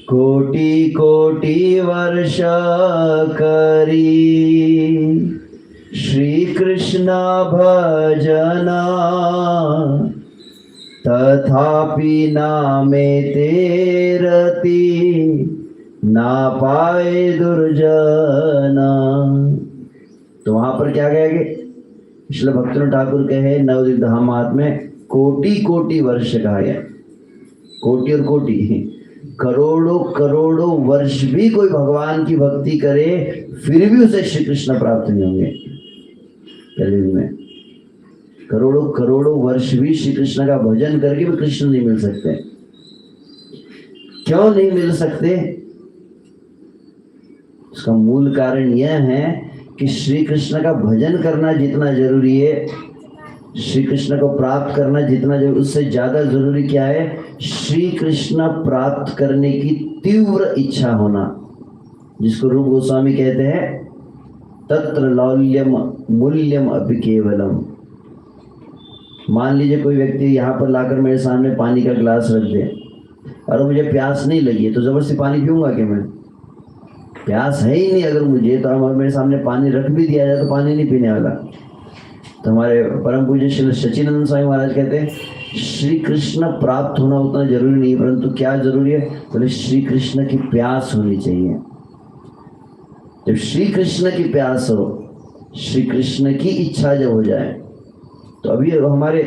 Speaker 1: कोटि कोटि वर्ष करी श्री कृष्ण भजना तथापि नामे तेरति ना पाए दुर्जना। तो वहां पर क्या कहेंगे, इसलिए भक्तों ठाकुर कहे नवद्वीप धामात में कोटि कोटि वर्ष कहा गया। कोटि और कोटि, करोड़ों करोड़ों वर्ष भी कोई भगवान की भक्ति करे फिर भी उसे श्री कृष्ण प्राप्त नहीं होंगे कलयुग में। करोड़ों करोड़ों वर्ष भी श्री कृष्ण का भजन करके भी कृष्ण नहीं मिल सकते। क्यों नहीं मिल सकते? उसका मूल कारण यह है कि श्री कृष्ण का भजन करना जितना जरूरी है, श्री कृष्ण को प्राप्त करना जितना जरूरी, उससे ज्यादा जरूरी क्या है? श्री कृष्ण प्राप्त करने की तीव्र इच्छा होना, जिसको रूप गोस्वामी कहते हैं तत्र लौल्यम मूल्यम अपि केवलम। मान लीजिए कोई व्यक्ति यहाँ पर लाकर मेरे सामने पानी का गिलास रख दे और मुझे प्यास नहीं लगी है तो जबरदस्ती पानी पीऊंगा कि मैं? प्यास है ही नहीं अगर मुझे, तो हमारे मेरे सामने पानी रख भी दिया जाए तो पानी नहीं पीने वाला। तो हमारे परम पूज्य श्री सच्चिदानंद स्वामी महाराज कहते हैं श्री कृष्ण प्राप्त होना उतना जरूरी नहीं, परंतु क्या जरूरी है? बोले श्री कृष्ण की प्यास होनी चाहिए। जब श्री कृष्ण की प्यास हो, श्री कृष्ण की इच्छा जब हो जाए, तो अभी हमारे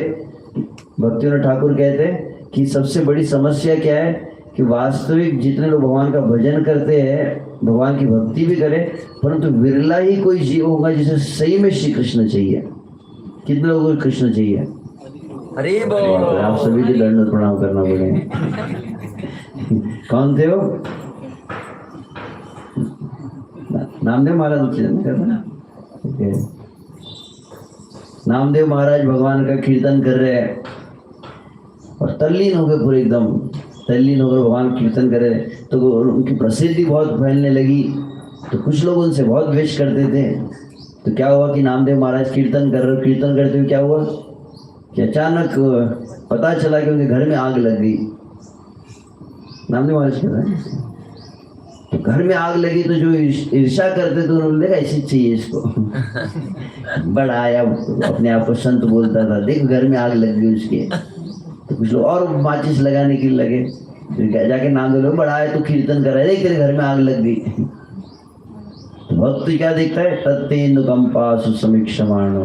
Speaker 1: भक्तियों ठाकुर कहते हैं कि सबसे बड़ी समस्या क्या है कि वास्तविक जितने लोग भगवान का भजन करते हैं, भगवान की भक्ति भी करें, परंतु विरला ही कोई जीव होगा जिसे सही में श्री कृष्ण चाहिए। कितने लोगों को कृष्ण चाहिए?
Speaker 2: हरि बोल।
Speaker 1: आप सभी के दंड प्रणाम करना पड़ेगा। कौन थे वो? नामदेव महाराज करना। नामदेव महाराज भगवान का कीर्तन कर रहे हैं और तल्लीन हो गए, पूरे एकदम तल्लीन होकर भगवान कीर्तन कर रहे, तो उनकी प्रसिद्धि बहुत फैलने लगी। तो कुछ लोग उनसे बहुत द्वेष करते थे। तो क्या हुआ कि नामदेव महाराज कीर्तन करते हुए क्या हुआ कि अचानक पता चला कि उनके घर में आग लग गई। नामदेव महाराज कह रहे हैं तो घर में आग लगी, तो जो ईर्ष्या करते थे उन्होंने देखा ऐसे चाहिए इसको। बड़ा आया, अपने आप को संत बोलता था, देख घर में आग लग गई उसके। तो कुछ लोग और माचिस लगाने के लिए लगे, फिर जाके नामदेव लोग बड़ा आया तो कीर्तन कर रहे, देख तेरे घर में आग लग गई। तो भक्त क्या देखता है? तत्तेन्दुकंपा सुसमीक्षमाणो,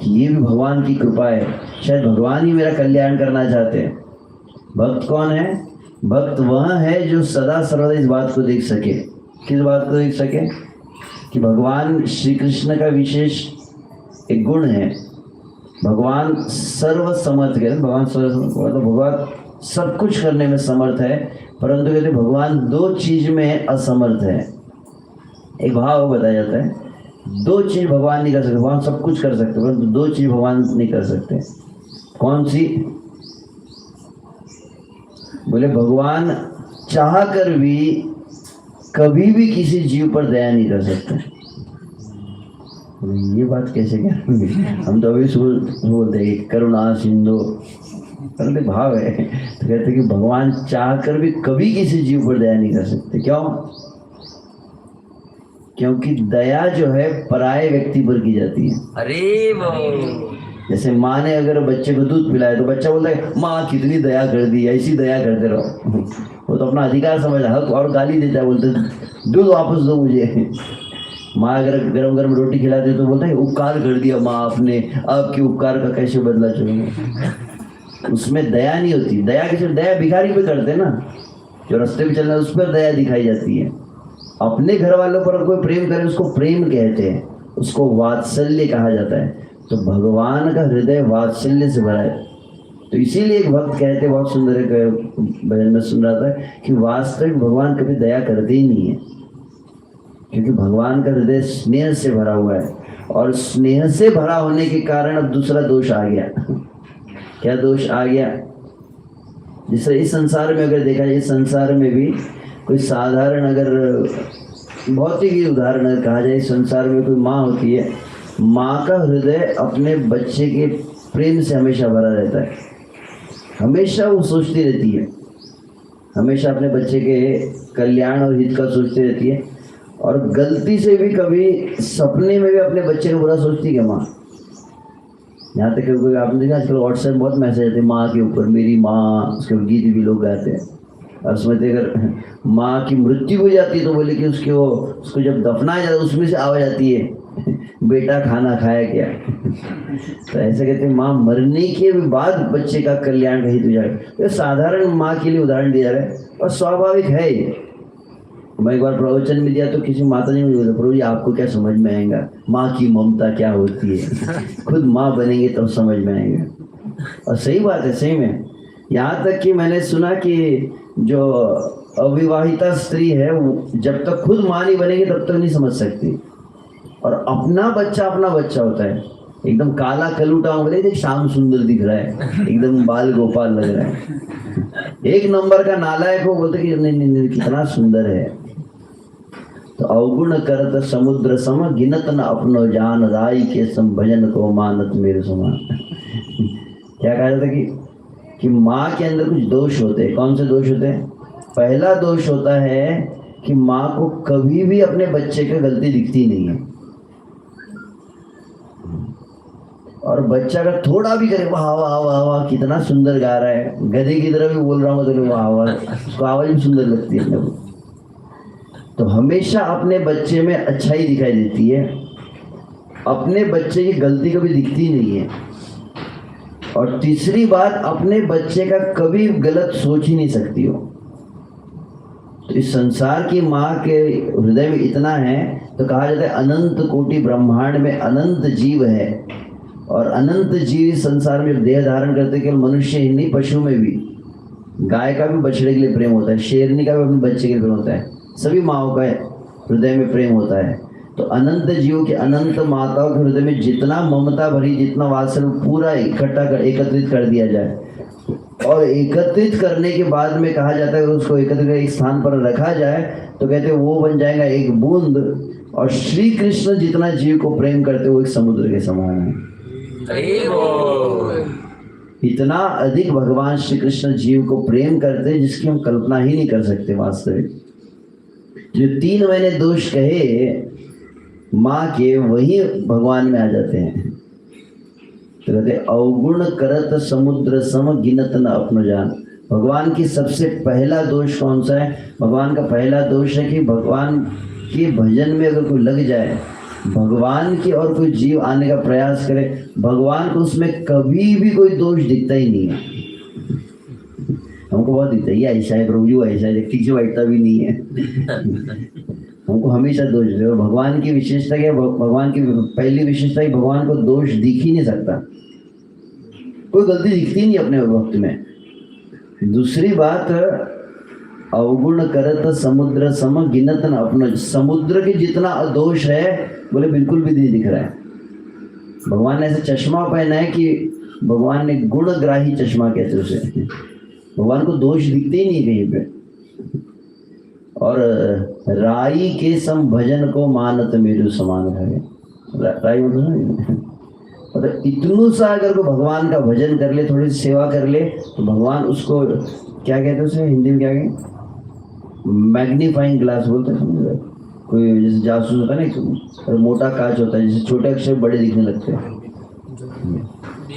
Speaker 1: कि ये भी भगवान की कृपा है, शायद भगवान ही मेरा कल्याण करना चाहते हैं। भक्त कौन है? भक्त वह है जो सदा सर्वदा इस बात को देख सके। किस बात को देख सके? कि भगवान श्री कृष्ण का विशेष एक गुण है, भगवान सर्वसमर्थ है। भगवान सर्वसमर्थ, भगवान सब कुछ करने में समर्थ है, परंतु कहते भगवान दो चीज में असमर्थ है। एक भाव बताया जाता है, दो चीज भगवान नहीं कर सकते। भगवान सब कुछ कर सकते परंतु दो चीज भगवान नहीं कर सकते। कौन सी? बोले भगवान चाह कर भी कभी भी किसी जीव पर दया नहीं कर सकते। ये बात कैसे करेंगे? हम तो अभी बोलते हैं करुणा सिंधु, अरे भाव है। तो कहते कि भगवान चाहकर भी कभी किसी जीव पर दया नहीं कर सकते। क्यों? क्योंकि दया जो है पराये व्यक्ति पर की जाती है।
Speaker 2: अरे वो
Speaker 1: जैसे माँ ने अगर बच्चे को दूध पिलाया तो बच्चा बोलता है माँ कितनी दया कर दी, ऐसी दया करते रहो। वो तो अपना अधिकार समझ हक और गाली देता है, बोलते दूध वापस दो मुझे। माँ अगर गरम गरम रोटी खिलाती तो बोलता है उपकार कर दिया माँ आपने, आपके उपकार का कैसे बदला चलूंगा। उसमें दया नहीं होती। दया किसी दया भिखारी पे करते ना, जो रास्ते पे चल रहा है उस पर दया दिखाई जाती है। अपने घर वालों पर कोई प्रेम करे उसको प्रेम कहते हैं, उसको वात्सल्य कहा जाता है। तो भगवान का हृदय वात्सल्य से भरा है। तो इसीलिए एक भक्त कहते, बहुत सुंदर एक भजन में सुन रहा था कि वास्तविक भगवान कभी दया करते ही नहीं है, क्योंकि भगवान का हृदय स्नेह से भरा हुआ है। और स्नेह से भरा होने के कारण अब दूसरा दोष आ गया। क्या दोष आ गया? जिससे इस संसार में अगर देखा जाए, इस संसार में भी कोई साधारण अगर भौतिक ही उदाहरण अगर कहा जाए, इस संसार में कोई माँ होती है, माँ का हृदय अपने बच्चे के प्रेम से हमेशा भरा रहता है। हमेशा वो सोचती रहती है, हमेशा अपने बच्चे के कल्याण और हित का सोचती रहती है। और गलती से भी कभी सपने में भी अपने बच्चे को बुरा सोचती क्या माँ? यहाँ तक कि आपने देखा आजकल व्हाट्सएप बहुत मैसेज आते हैं माँ के ऊपर, मेरी माँ, उसके गीत भी लोग गाते हैं। और समझते अगर माँ की मृत्यु हो जाती है तो बोले कि उसको जब दफनाया जाता है उसमें से आवाज आती है बेटा खाना खाया क्या? तो ऐसे कहते हैं माँ मरने के बाद बच्चे का कल्याण का हित हो जाए। तो साधारण माँ के लिए उदाहरण दिया जा रहा है और स्वाभाविक है ये। मैं एक बार प्रवचन में दिया तो किसी माता जी मुझे बोला प्रभु जी आपको क्या समझ में आएगा, माँ की ममता क्या होती है, खुद माँ बनेंगे तब समझ में आएगा। और सही बात है, सही में। यहाँ तक कि मैंने सुना कि जो अविवाहिता स्त्री है वो जब तक खुद माँ नहीं बनेगी तब तक नहीं समझ सकती। और अपना बच्चा होता है, एकदम काला कलूटा बोले देख श्याम सुंदर दिख रहा है, एकदम बाल गोपाल लग रहा है, एक नंबर का नालायक हो, बोलते कि नहीं कितना सुंदर है। तो अवगुण करत समुद्र सम गिनत न अपनो जान, राई के सम भजन को मानत मेरे समान। क्या कहा जाता कि माँ के अंदर कुछ दोष होते हैं। कौन से दोष होते हैं? पहला दोष होता है कि माँ को कभी भी अपने बच्चे की गलती दिखती नहीं है। और बच्चा अगर थोड़ा भी करे वाह वाह वाह वाह कितना सुंदर गा रहा है, गधे की तरह भी बोल रहा हूँ तो वाह वाह, उसको आवाज भी सुंदर लगती है। तो हमेशा अपने बच्चे में अच्छाई दिखाई देती है, अपने बच्चे की गलती कभी दिखती नहीं है। और तीसरी बात, अपने बच्चे का कभी गलत सोच ही नहीं सकती हो। तो इस संसार की माँ के हृदय में इतना है तो कहा जाता है अनंत कोटि ब्रह्मांड में अनंत जीव है। और अनंत जीव संसार में देह धारण करते केवल मनुष्य ही नहीं, पशु में भी, गाय का भी बछड़े के लिए प्रेम होता है, शेरनी का भी अपने बच्चे के लिए प्रेम होता है, सभी माँओं का हृदय में प्रेम होता है। तो अनंत जीव के, अनंत माताओं के हृदय में जितना ममता भरी, जितना वात्सल्य, पूरा इकट्ठा कर एकत्रित कर दिया जाए। और एकत्रित करने के बाद में कहा जाता है उसको एकत्रित एक स्थान पर रखा जाए तो कहते हैं वो बन जाएगा एक बूंद। और श्री कृष्ण जितना जीव को प्रेम करते वो एक समुद्र के समान है। इतना अधिक भगवान श्री कृष्ण जीव को प्रेम करते हैं जिसकी हम कल्पना ही नहीं कर सकते। वास्तविक जो 3 महीने दोष कहे माँ के, वही भगवान में आ जाते हैं। तो कहते अवगुण करत समुद्र सम गिनत न अपनो जान। भगवान की सबसे पहला दोष कौन सा है? भगवान का पहला दोष है कि भगवान के भजन में अगर कोई लग जाए, भगवान की और कोई जीव आने का प्रयास करे, भगवान को उसमें कभी भी कोई दोष दिखता ही नहीं है। हमको बहुत दिखता है ये ऐसा है, प्रभु जी वो ऐसा है, ठीक से बैठता भी नहीं है। हमको हमेशा दोष दे। और भगवान की विशेषता क्या? भगवान की पहली विशेषता है भगवान को दोष दिख ही नहीं सकता, कोई गलती दिखती नहीं अपने वक्त में। दूसरी बात, अवगुण करत समुद्र सम गिनत न अपनो। समुद्र के जितना दोष है बोले बिल्कुल भी नहीं दिख रहा है। भगवान ने ऐसा चश्मा पहना है कि भगवान ने गुणग्राही चश्मा कहते उसे। भगवान को दोष दिखते ही नहीं कहीं पे। और राई के सम भजन को मानत मेरु समान है। राई मतलब इतनू सा अगर को भगवान का भजन कर ले, थोड़ी सी सेवा कर ले, तो भगवान उसको क्या कहते हैं, उसे हिंदी में क्या कहते, मैग्नीफाइंग ग्लास बोलते हैं, समझ रहे? कोई जैसे जासूस होता है ना, और मोटा कांच होता है, जैसे छोटे अक्षर बड़े दिखने लगते हैं,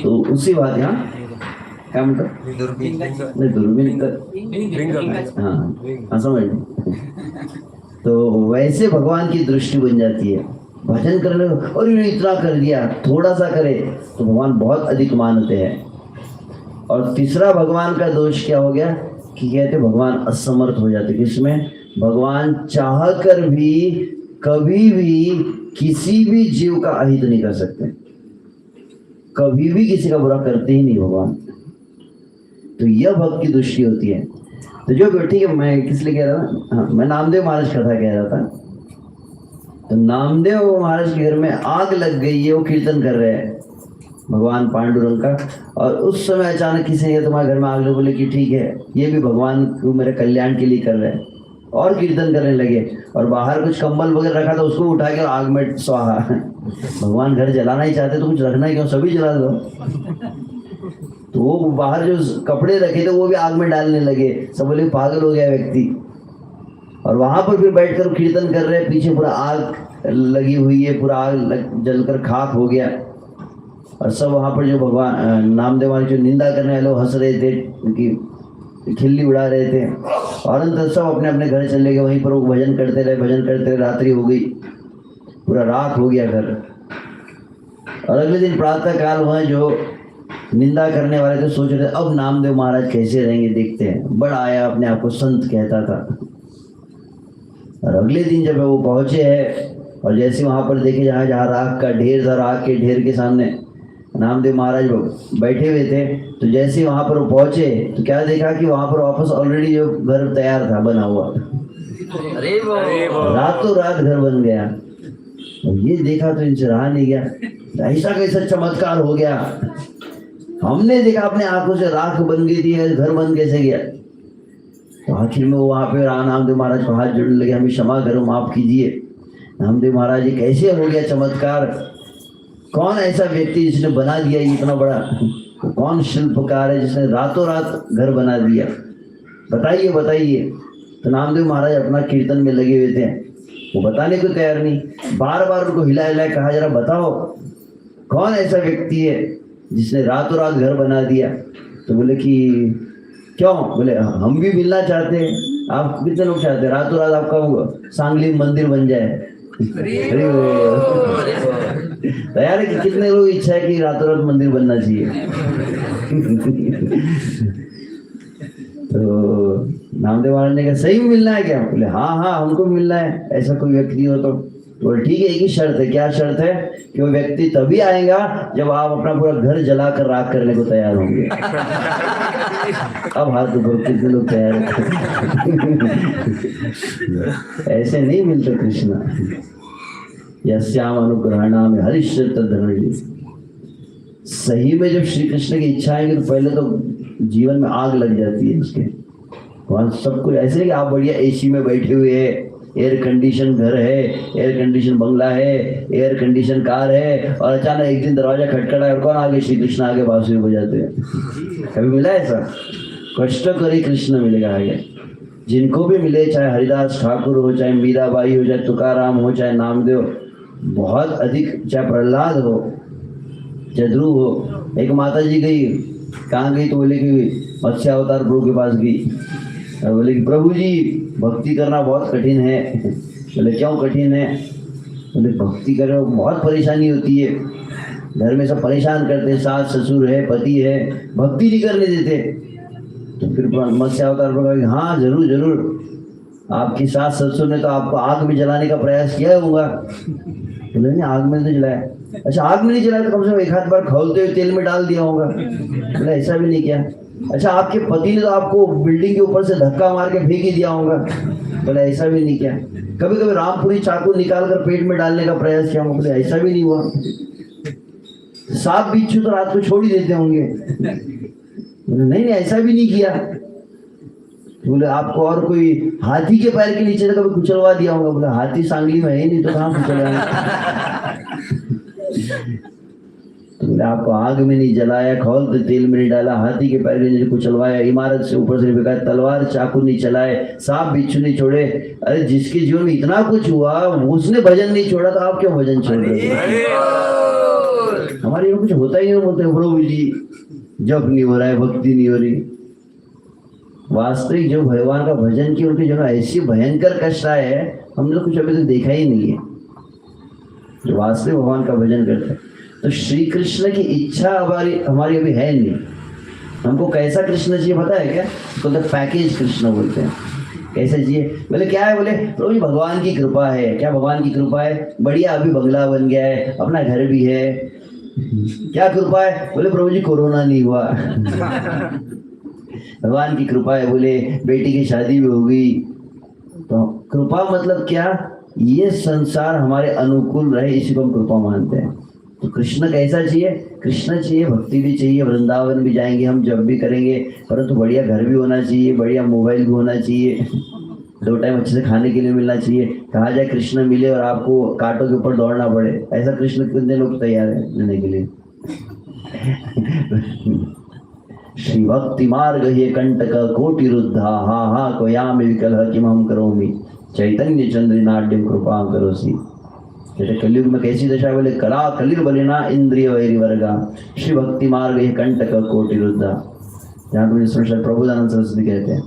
Speaker 1: तो उसी बात यहाँ क्या मतलब,
Speaker 3: दूरबीन
Speaker 1: नहीं दूरबीन हाँ हाँ समझ लो। तो वैसे भगवान की दृष्टि बन जाती है भजन करने को, और इन्होंने इतना कर दिया, थोड़ा सा करे तो भगवान बहुत अधिक मानते हैं। और तीसरा भगवान का दोष क्या हो गया कि कहते भगवान असमर्थ हो जाते, किसमें, भगवान चाह कर भी कभी भी किसी भी जीव का अहित नहीं कर सकते, कभी भी किसी का बुरा करते ही नहीं भगवान। तो यह भक्त की दृष्टि होती है। तो जो ठीक है, मैं किस लिए कह रहा था, हाँ मैं नामदेव महाराज कथा कह रहा था। तो नामदेव महाराज के घर में आग लग गई है, वो कीर्तन कर रहे हैं भगवान पांडुरंग का, और उस समय अचानक किसी ने तुम्हारे घर में आग लग, बोले कि ठीक है ये भी भगवान को मेरे कल्याण के लिए कर रहे हैं, और कीर्तन करने लगे। और बाहर कुछ कंबल वगैरह रखा था, उसको उठा के आग में स्वाहा। भगवान घर जलाना ही चाहते तो कुछ रखना क्यों, सभी जला दो। तो वो बाहर जो कपड़े रखे थे वो भी आग में डालने लगे, सब बोले पागल हो गया व्यक्ति। और वहां पर फिर बैठकर कीर्तन कर रहे हैं, पीछे पूरा आग लगी हुई है, पूरा आग जलकर खाक हो गया। और सब वहां पर जो भगवान नामदेव वाले जो निंदा करने वाले हंस रहे थे, उनकी खिल्ली उड़ा रहे थे, और अंत सब अपने अपने घर चले गए। वहीं पर वो भजन करते रहे, रात्रि हो गई, पूरा रात हो गया घर। और अगले दिन प्रातः काल वह जो निंदा करने वाले थे सोच रहे थे अब नामदेव महाराज कैसे रहेंगे, देखते हैं। बड़ा आया, अपने आप को संत कहता था। और अगले दिन जब वो पहुंचे हैं, और जैसे वहां पर देखे जहाँ जहाँ राख का ढेर था, राख के ढेर के सामने नामदेव महाराज बैठे हुए थे, तो जैसे वहां पर वो पहुंचे तो क्या देखा कि वहां पर वापस ऑलरेडी जो घर तैयार था बना हुआ, रातों रात घर बन गया। और ये देखा तो इनसे रहा नहीं गया, ऐसा कैसा चमत्कार हो गया, हमने देखा अपने आंखों से, राख बन गई थी, घर बन कैसे गया। तो आखिर में वो वहाँ पे नामदेव महाराज को हाथ जोड़ने लगे, हमें क्षमा करो, माफ कीजिए। नामदेव महाराज ये कैसे हो गया चमत्कार, कौन ऐसा व्यक्ति जिसने बना दिया ये इतना बड़ा, तो कौन शिल्पकार है जिसने रातों रात घर बना दिया, बताइए बताइए। तो नामदेव महाराज अपना कीर्तन में लगे हुए थे, वो बताने को तैयार नहीं, बार बार उनको हिला हिला कहा जरा बताओ कौन ऐसा व्यक्ति है जिसने रातों रात घर बना दिया। तो बोले कि क्यों, बोले हम भी मिलना चाहते हैं, आप कितने लोग चाहते हैं रातों रात आपका सांगली मंदिर बन जाए। तैयार है कि कितने लोग इच्छा है कि रातों रात मंदिर बनना चाहिए। तो नामदेव महाराज ने कहा सही में मिलना है क्या, बोले हाँ हाँ हमको मिलना है, ऐसा कोई व्यक्ति हो तो ठीक है। एक ही शर्त है, क्या शर्त है, कि वो व्यक्ति तभी आएगा जब आप अपना पूरा घर जलाकर राख करने को तैयार होंगे। अब हाथ ऊपर, कितने लोग तैयार हैं। ऐसे नहीं मिलते कृष्णा, यस्याम अनुग्रहणा में हरिश्चर धनजी। सही में जब श्री कृष्ण की इच्छा आएगी तो पहले तो जीवन में आग लग जाती है उसके। वहाँ सब कुछ ऐसे है कि आप बढ़िया एसी में बैठे हुए हैं, एयर कंडीशन घर है, एयर कंडीशन बंगला है, एयर कंडीशन कार है, और अचानक एक दिन दरवाजा खटखटा और कौन आगे, श्री कृष्ण आगे बांसुरी बजाते हैं। कभी मिला ऐसा? कष्ट करी कृष्ण मिलेगा आगे। जिनको भी मिले, चाहे हरिदास ठाकुर हो, चाहे मीराबाई हो, चाहे तुकाराम हो, चाहे नामदेव, बहुत अधिक, चाहे प्रहलाद हो, चाहे ध्रुव हो। एक माता जी गई, कहाँ गई, तो बोले कि मत्स्य अवतार प्रभु के पास गई, और बोले कि प्रभु जी भक्ति करना बहुत कठिन है। बोले क्यों कठिन है? बोले भक्ति करने में बहुत परेशानी होती है, घर में सब परेशान करते हैं, सास ससुर है, पति है, भक्ति नहीं करने देते। तो फिर मत्स्य अवतार प्रभु कहा हाँ जरूर जरूर, आपकी सास ससुर ने तो आपको आग में जलाने का प्रयास किया होगा। बोले नहीं आग में तो जलाया। अच्छा आग में नहीं जलाया तो कम से कम एक हाथ बार खौलते हुए तेल में डाल दिया होगा। बोले ऐसा भी नहीं किया। अच्छा आपके पति ने तो आपको बिल्डिंग के ऊपर से धक्का मार के फेंक ही दिया होगा। बोले ऐसा भी नहीं किया। कभी कभी रामपुरी चाकू निकाल कर पेट में डालने का प्रयास किया होगा। बोले ऐसा भी नहीं हुआ। सांप बिच्छू तो रात को छोड़ ही देते होंगे। बोले नहीं नहीं ऐसा भी नहीं किया। बोले आपको और कोई हाथी के पैर के नीचे तो कभी कुचलवा दिया होगा। बोले हाथी सांगली में है नहीं तो कहाँ कुचलवाएंगे। तो बोले आपको आग में नहीं जलाया, खौल तेल में नहीं डाला, हाथी के पैर में कुचलवाया, इमारत से ऊपर से फेंका, तलवार चाकू नहीं चलाए, सांप बिच्छू नहीं छोड़े। अरे जिसके जीवन में इतना कुछ हुआ उसने भजन नहीं छोड़ा तो आप क्यों भजन छोड़ रहे हो? हमारे यहाँ कुछ होता ही नहीं, बोलते प्रभु जी जप नहीं हो रहा है, भक्ति नहीं हो रही। वास्तविक जो भगवान का भजन की उनकी जो ऐसी भयंकर कष्ट आए है, हमने कुछ अभी तक देखा ही नहीं है जो वास्तविक भगवान का भजन करते हैं। तो श्री कृष्ण की इच्छा हमारी अभी है नहीं। हमको कैसा कृष्ण चाहिए पता है क्या? तो पैकेज कृष्ण बोलते हैं। कैसे चाहिए? बोले क्या है? बोले प्रभु जी भगवान की कृपा है। क्या भगवान की कृपा है? बढ़िया अभी बंगला बन गया है, अपना घर भी है। क्या कृपा है? बोले प्रभु जी कोरोना नहीं हुआ। भगवान की कृपा है। बोले बेटी की शादी भी हो गई। तो कृपा मतलब क्या? ये संसार हमारे अनुकूल रहे, इसी को हम कृपा मानते हैं। तो कृष्ण कैसा चाहिए? कृष्ण चाहिए, भक्ति भी चाहिए, वृंदावन भी जाएंगे हम जब भी करेंगे, परंतु बढ़िया घर भी होना चाहिए, बढ़िया मोबाइल भी होना चाहिए, 2 टाइम अच्छे से खाने के लिए मिलना चाहिए। कहा जाए कृष्ण मिले और आपको कांटों के ऊपर दौड़ना पड़े, ऐसा कृष्ण कितने लोग तैयार है लेने के लिए? श्री भक्ति मार्ग ये कंटक कोटि रुद्धा हा हा कोयामि विकलह किम हम करोमि चैतन्य चंद्र नाट्यम कृपा करोसि। जैसे कलयुग में कैसी दशा? बोले कला कलिर बलिना इंद्रिय वैरी वर्गा श्री भक्ति मार्ग ये कंटक कोटि रुद्धा। जहाँ तुम श्री प्रभुदानंद सरस्वती कहते हैं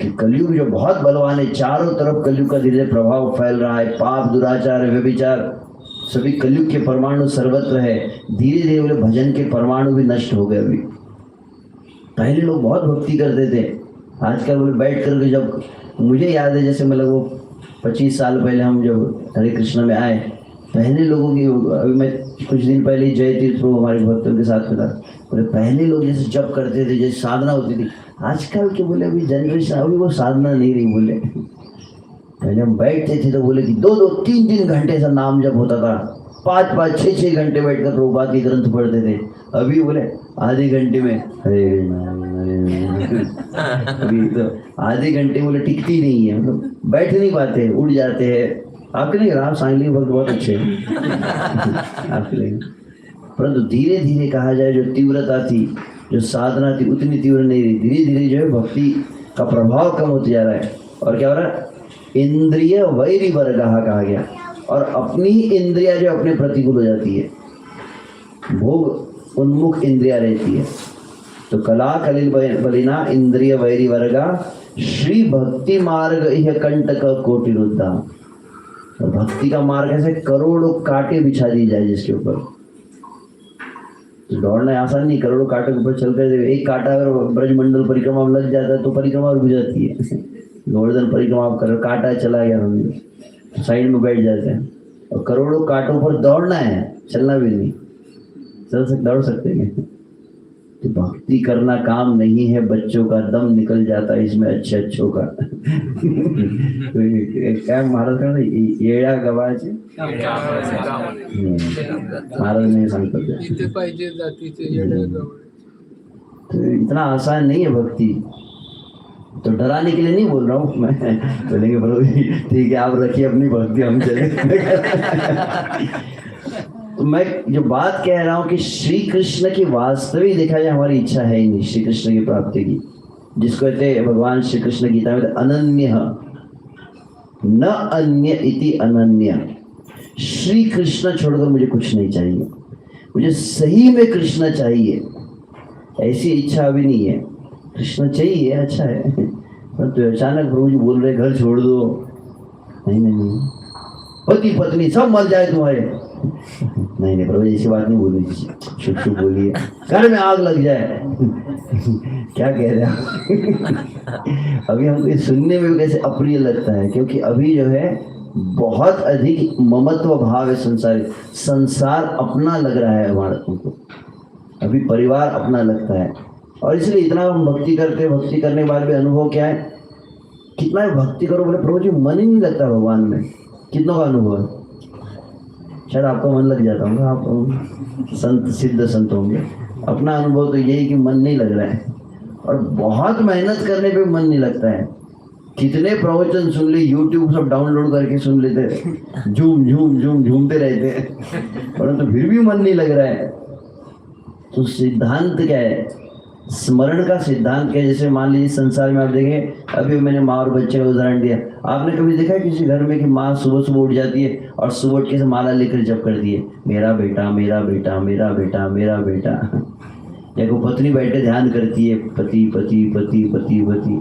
Speaker 1: कि कलयुग जो बहुत बलवान है, चारों तरफ कलयुग का धीरे प्रभाव फैल रहा है, पाप दुराचार व्यभिचार सभी कलयुग के परमाणु सर्वत्र है। धीरे धीरे बोले भजन के परमाणु भी नष्ट हो गए। अभी पहले लोग बहुत भक्ति करते थे, आजकल बोले बैठ करके, जब मुझे याद है जैसे मतलब वो 25 साल पहले हम जब हरे कृष्ण में आए, पहले लोगों की, अभी मैं कुछ दिन पहले जय तीर्थ को हमारे भक्तों के साथ था, बोले पहले लोग जैसे जप करते थे, जैसे साधना होती थी। आजकल के बोले अभी जनरेशन अभी वो साधना नहीं रही। बोले पहले हम बैठते थे तो बोले कि 2-2, 3-3 घंटे से नाम जप होता था, 5-5, 6-6 घंटे बैठकर प्रभुपाद के ग्रंथ पढ़ते थे। अभी बोले आधे घंटे में अभी तो आधे घंटे बोले टिकती नहीं है, मतलब बैठ नहीं पाते, उड़ जाते हैं। आपके लिए राम सांगली भक्त बहुत अच्छे हैं आपके लिए, परंतु धीरे धीरे कहा जाए जो तीव्रता थी, जो साधना थी, उतनी तीव्र नहीं रही। धीरे धीरे जो है भक्ति का प्रभाव कम होते जा रहा है। और क्या हो रहा है? इंद्रिय वैरी वर्गः कहा गया, और अपनी ही इंद्रिया जो अपने प्रतिकूल हो जाती है, भोग उन्मुख इंद्रिया रहती है। तो कला कलिल बलिना इंद्रिय वैरी वर्गा श्री भक्ति मार्ग यह कंटक कोटि रुद्धा। भक्ति का मार्ग ऐसे करोड़ों कांटे बिछा दी जाए जिसके ऊपर, तो दौड़ना आसान नहीं। करोड़ों कांटे के ऊपर चलकर एक कांटा अगर ब्रजमंडल परिक्रमा में लग जाता है तो परिक्रमा रुक जाती है। गोवर्धन परिक्रमा आप करो, कांटा चला गया तो साइड में बैठ जाते हैं। और करोड़ों कांटों पर दौड़ना है, चलना भी नहीं, दौड़ सकते हैं। तो भक्ति करना काम नहीं है बच्चों का, दम निकल जाता है इसमें अच्छे अच्छों का। काय महाराज का येड्या गव्हाचे महाराज नहीं सांगतात
Speaker 2: पाहिजे जातीचे येड्या गव्हाचे।
Speaker 1: तो इतना आसान नहीं है भक्ति। तो डराने के लिए नहीं बोल रहा हूँ मैं, बोलेंगे प्रभु ठीक है आप रखिए अपनी भक्ति, हम चले। तो मैं जो बात कह रहा हूँ कि श्री कृष्ण की वास्तविक देखा जाए हमारी इच्छा है ही नहीं श्री कृष्ण की प्राप्ति की, जिसको कहते हैं भगवान श्री कृष्ण गीता में अनन्य न अन्य इति अनन्य। श्री कृष्ण छोड़कर मुझे कुछ नहीं चाहिए, मुझे सही में कृष्ण चाहिए, ऐसी इच्छा अभी नहीं है। कृष्ण चाहिए अच्छा है, तो अचानक प्रभु जी बोल रहे घर छोड़ दो, नहीं पति पत्नी सब मर जाए तुम्हारे, नहीं प्रभु जी ऐसी बात नहीं बोली, शुभ शुभ बोलिए, घर में आग लग जाए। क्या कह रहे हैं? अभी हमको सुनने में भी कैसे अप्रिय लगता है, क्योंकि अभी जो है बहुत अधिक ममत्व भाव है, संसार अपना लग रहा है हमारा, तुमको अभी परिवार अपना लगता है। और इसलिए इतना हम भक्ति करते, भक्ति करने के बाद भी अनुभव क्या है, कितना भक्ति करो बोले प्रभु जी मन ही नहीं लगता भगवान में। कितनों का अनुभव है? शायद आपका मन लग जाता होगा, आप संत सिद्ध संत होंगे। अपना अनुभव तो यही कि मन नहीं लग रहा है, और बहुत मेहनत करने पे मन नहीं लगता है। कितने प्रवचन सुन ले, यूट्यूब सब डाउनलोड करके सुन लेते, झूम झूम झूम झूमते रहते हैं, परंतु फिर भी मन नहीं लग रहा है। तो सिद्धांत क्या है? स्मरण का सिद्धांत क्या है? जैसे मान लीजिए संसार में आप देखें, अभी मैंने माँ और बच्चे का उदाहरण दिया। आपने कभी देखा है किसी घर में कि माँ सुबह सुबह उठ जाती है और सुबह उठ के माला लेकर जप करती है, मेरा बेटा मेरा बेटा मेरा बेटा मेरा बेटा। या कोई पत्नी बैठे ध्यान करती है, पति पति पति पति पति।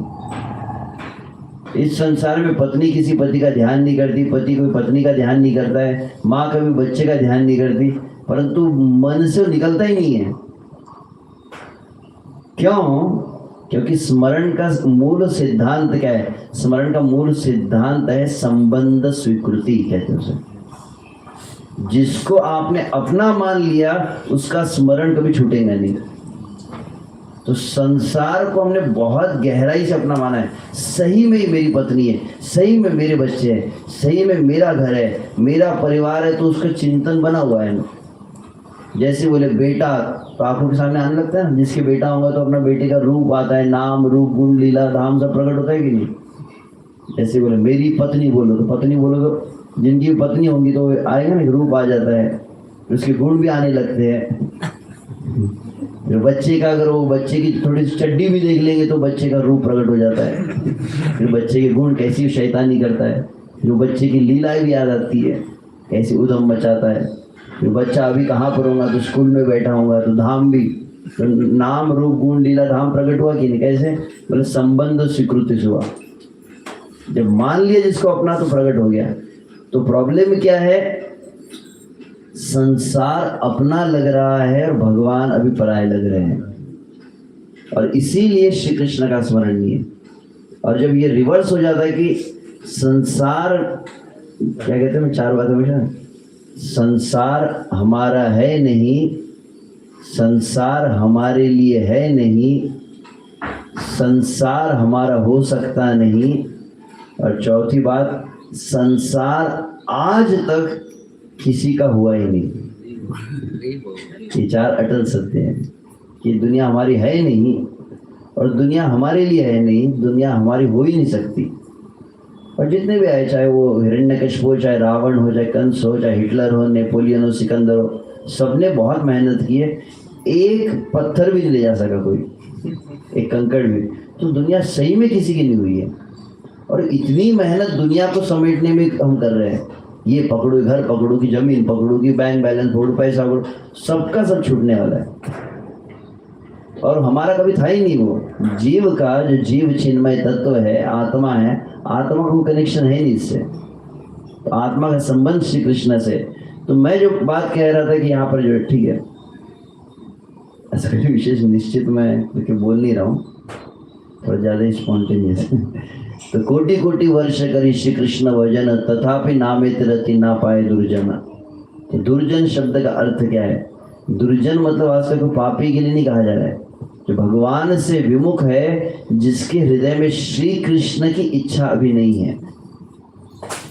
Speaker 1: इस संसार में पत्नी किसी पति का ध्यान नहीं करती, पति कोई पत्नी का ध्यान नहीं करता है, माँ कभी बच्चे का ध्यान नहीं करती, परंतु मन से निकलता ही नहीं है। क्यों? क्योंकि स्मरण का मूल सिद्धांत क्या है? स्मरण का मूल सिद्धांत है संबंध स्वीकृति, कहते हैं उसे। जिसको आपने अपना मान लिया उसका स्मरण कभी छूटेगा नहीं। तो संसार को हमने बहुत गहराई से अपना माना है। सही में ही मेरी पत्नी है, सही में मेरे बच्चे हैं, सही में मेरा घर है, मेरा परिवार है, तो उसका चिंतन बना हुआ है। जैसे बोले बेटा, तो आंखों के सामने आने लगता है ना, जिसके बेटा होगा तो अपना बेटे का रूप आता है, नाम रूप गुण लीला धाम सब प्रकट होता है कि नहीं? जैसे बोले मेरी पत्नी बोलो, तो पत्नी बोलो तो जिनकी पत्नी होंगी तो आएगा ना, रूप आ जाता है, उसके गुण भी आने लगते हैं। फिर बच्चे का अगर वो बच्चे की थोड़ी सी चड्डी भी देख लेंगे तो बच्चे का रूप प्रकट हो जाता है। फिर बच्चे के गुण कैसी शैतानी करता है, जो बच्चे की लीलाएं भी याद आती है, कैसी उधम मचाता है। फिर बच्चा अभी कहाँ पर होगा, तो स्कूल में बैठा होगा, तो धाम भी, तो नाम रूप गुण लीला धाम प्रकट हुआ कि नहीं? कैसे? बोले संबंध स्वीकृति से हुआ। जब मान लिया जिसको अपना तो प्रकट हो गया। तो प्रॉब्लम क्या है? संसार अपना लग रहा है और भगवान अभी पराये लग रहे हैं, और इसीलिए श्री कृष्ण का स्मरण नहीं है। और जब ये रिवर्स हो जाता है कि संसार, क्या कहते हैं, मैं 4 बातें पूछा, संसार हमारा है नहीं, संसार हमारे लिए है नहीं, संसार हमारा हो सकता नहीं, और चौथी बात, संसार आज तक किसी का हुआ ही नहीं। ये 4 अटल सत्य हैं कि दुनिया हमारी है नहीं, और दुनिया हमारे लिए है नहीं, दुनिया हमारी हो ही नहीं सकती। और जितने भी आए, चाहे वो हिरण्यकशिपु हो, चाहे रावण हो, चाहे कंस हो, चाहे हिटलर हो, नेपोलियन हो, सिकंदर हो, सबने बहुत मेहनत की है, एक पत्थर भी नहीं ले जा सका कोई, एक कंकड़ भी। तो दुनिया सही में किसी की नहीं हुई है, और इतनी मेहनत दुनिया को समेटने में हम कर रहे हैं। ये पकड़ो घर, पकड़ो की जमीन, पकड़ो की बैंक बैलेंस, पकड़ो पैसा, पकड़ो, सबका सब छूटने वाला है। और हमारा कभी था ही नहीं। वो जीव का, जो जीव चिन्मय तत्व है, आत्मा है, आत्मा का कनेक्शन है नहीं इससे, तो आत्मा का संबंध श्री कृष्ण से। तो मैं जो बात कह रहा था कि यहाँ पर जो ठीक है, ऐसा कोई विशेष निश्चित मैं क्योंकि बोल नहीं रहा हूँ, थोड़ा ज़्यादा स्पॉन्टेनियस। तो कोटि कोटि वर्ष करी श्री कृष्ण भजन, तथापि नामे रति ना पाए दुर्जन। तो दुर्जन शब्द का अर्थ क्या है? दुर्जन मतलब आज को पापी के लिए नहीं कहा जा रहा है, जो भगवान से विमुख है, जिसके हृदय में श्री कृष्ण की इच्छा अभी नहीं है।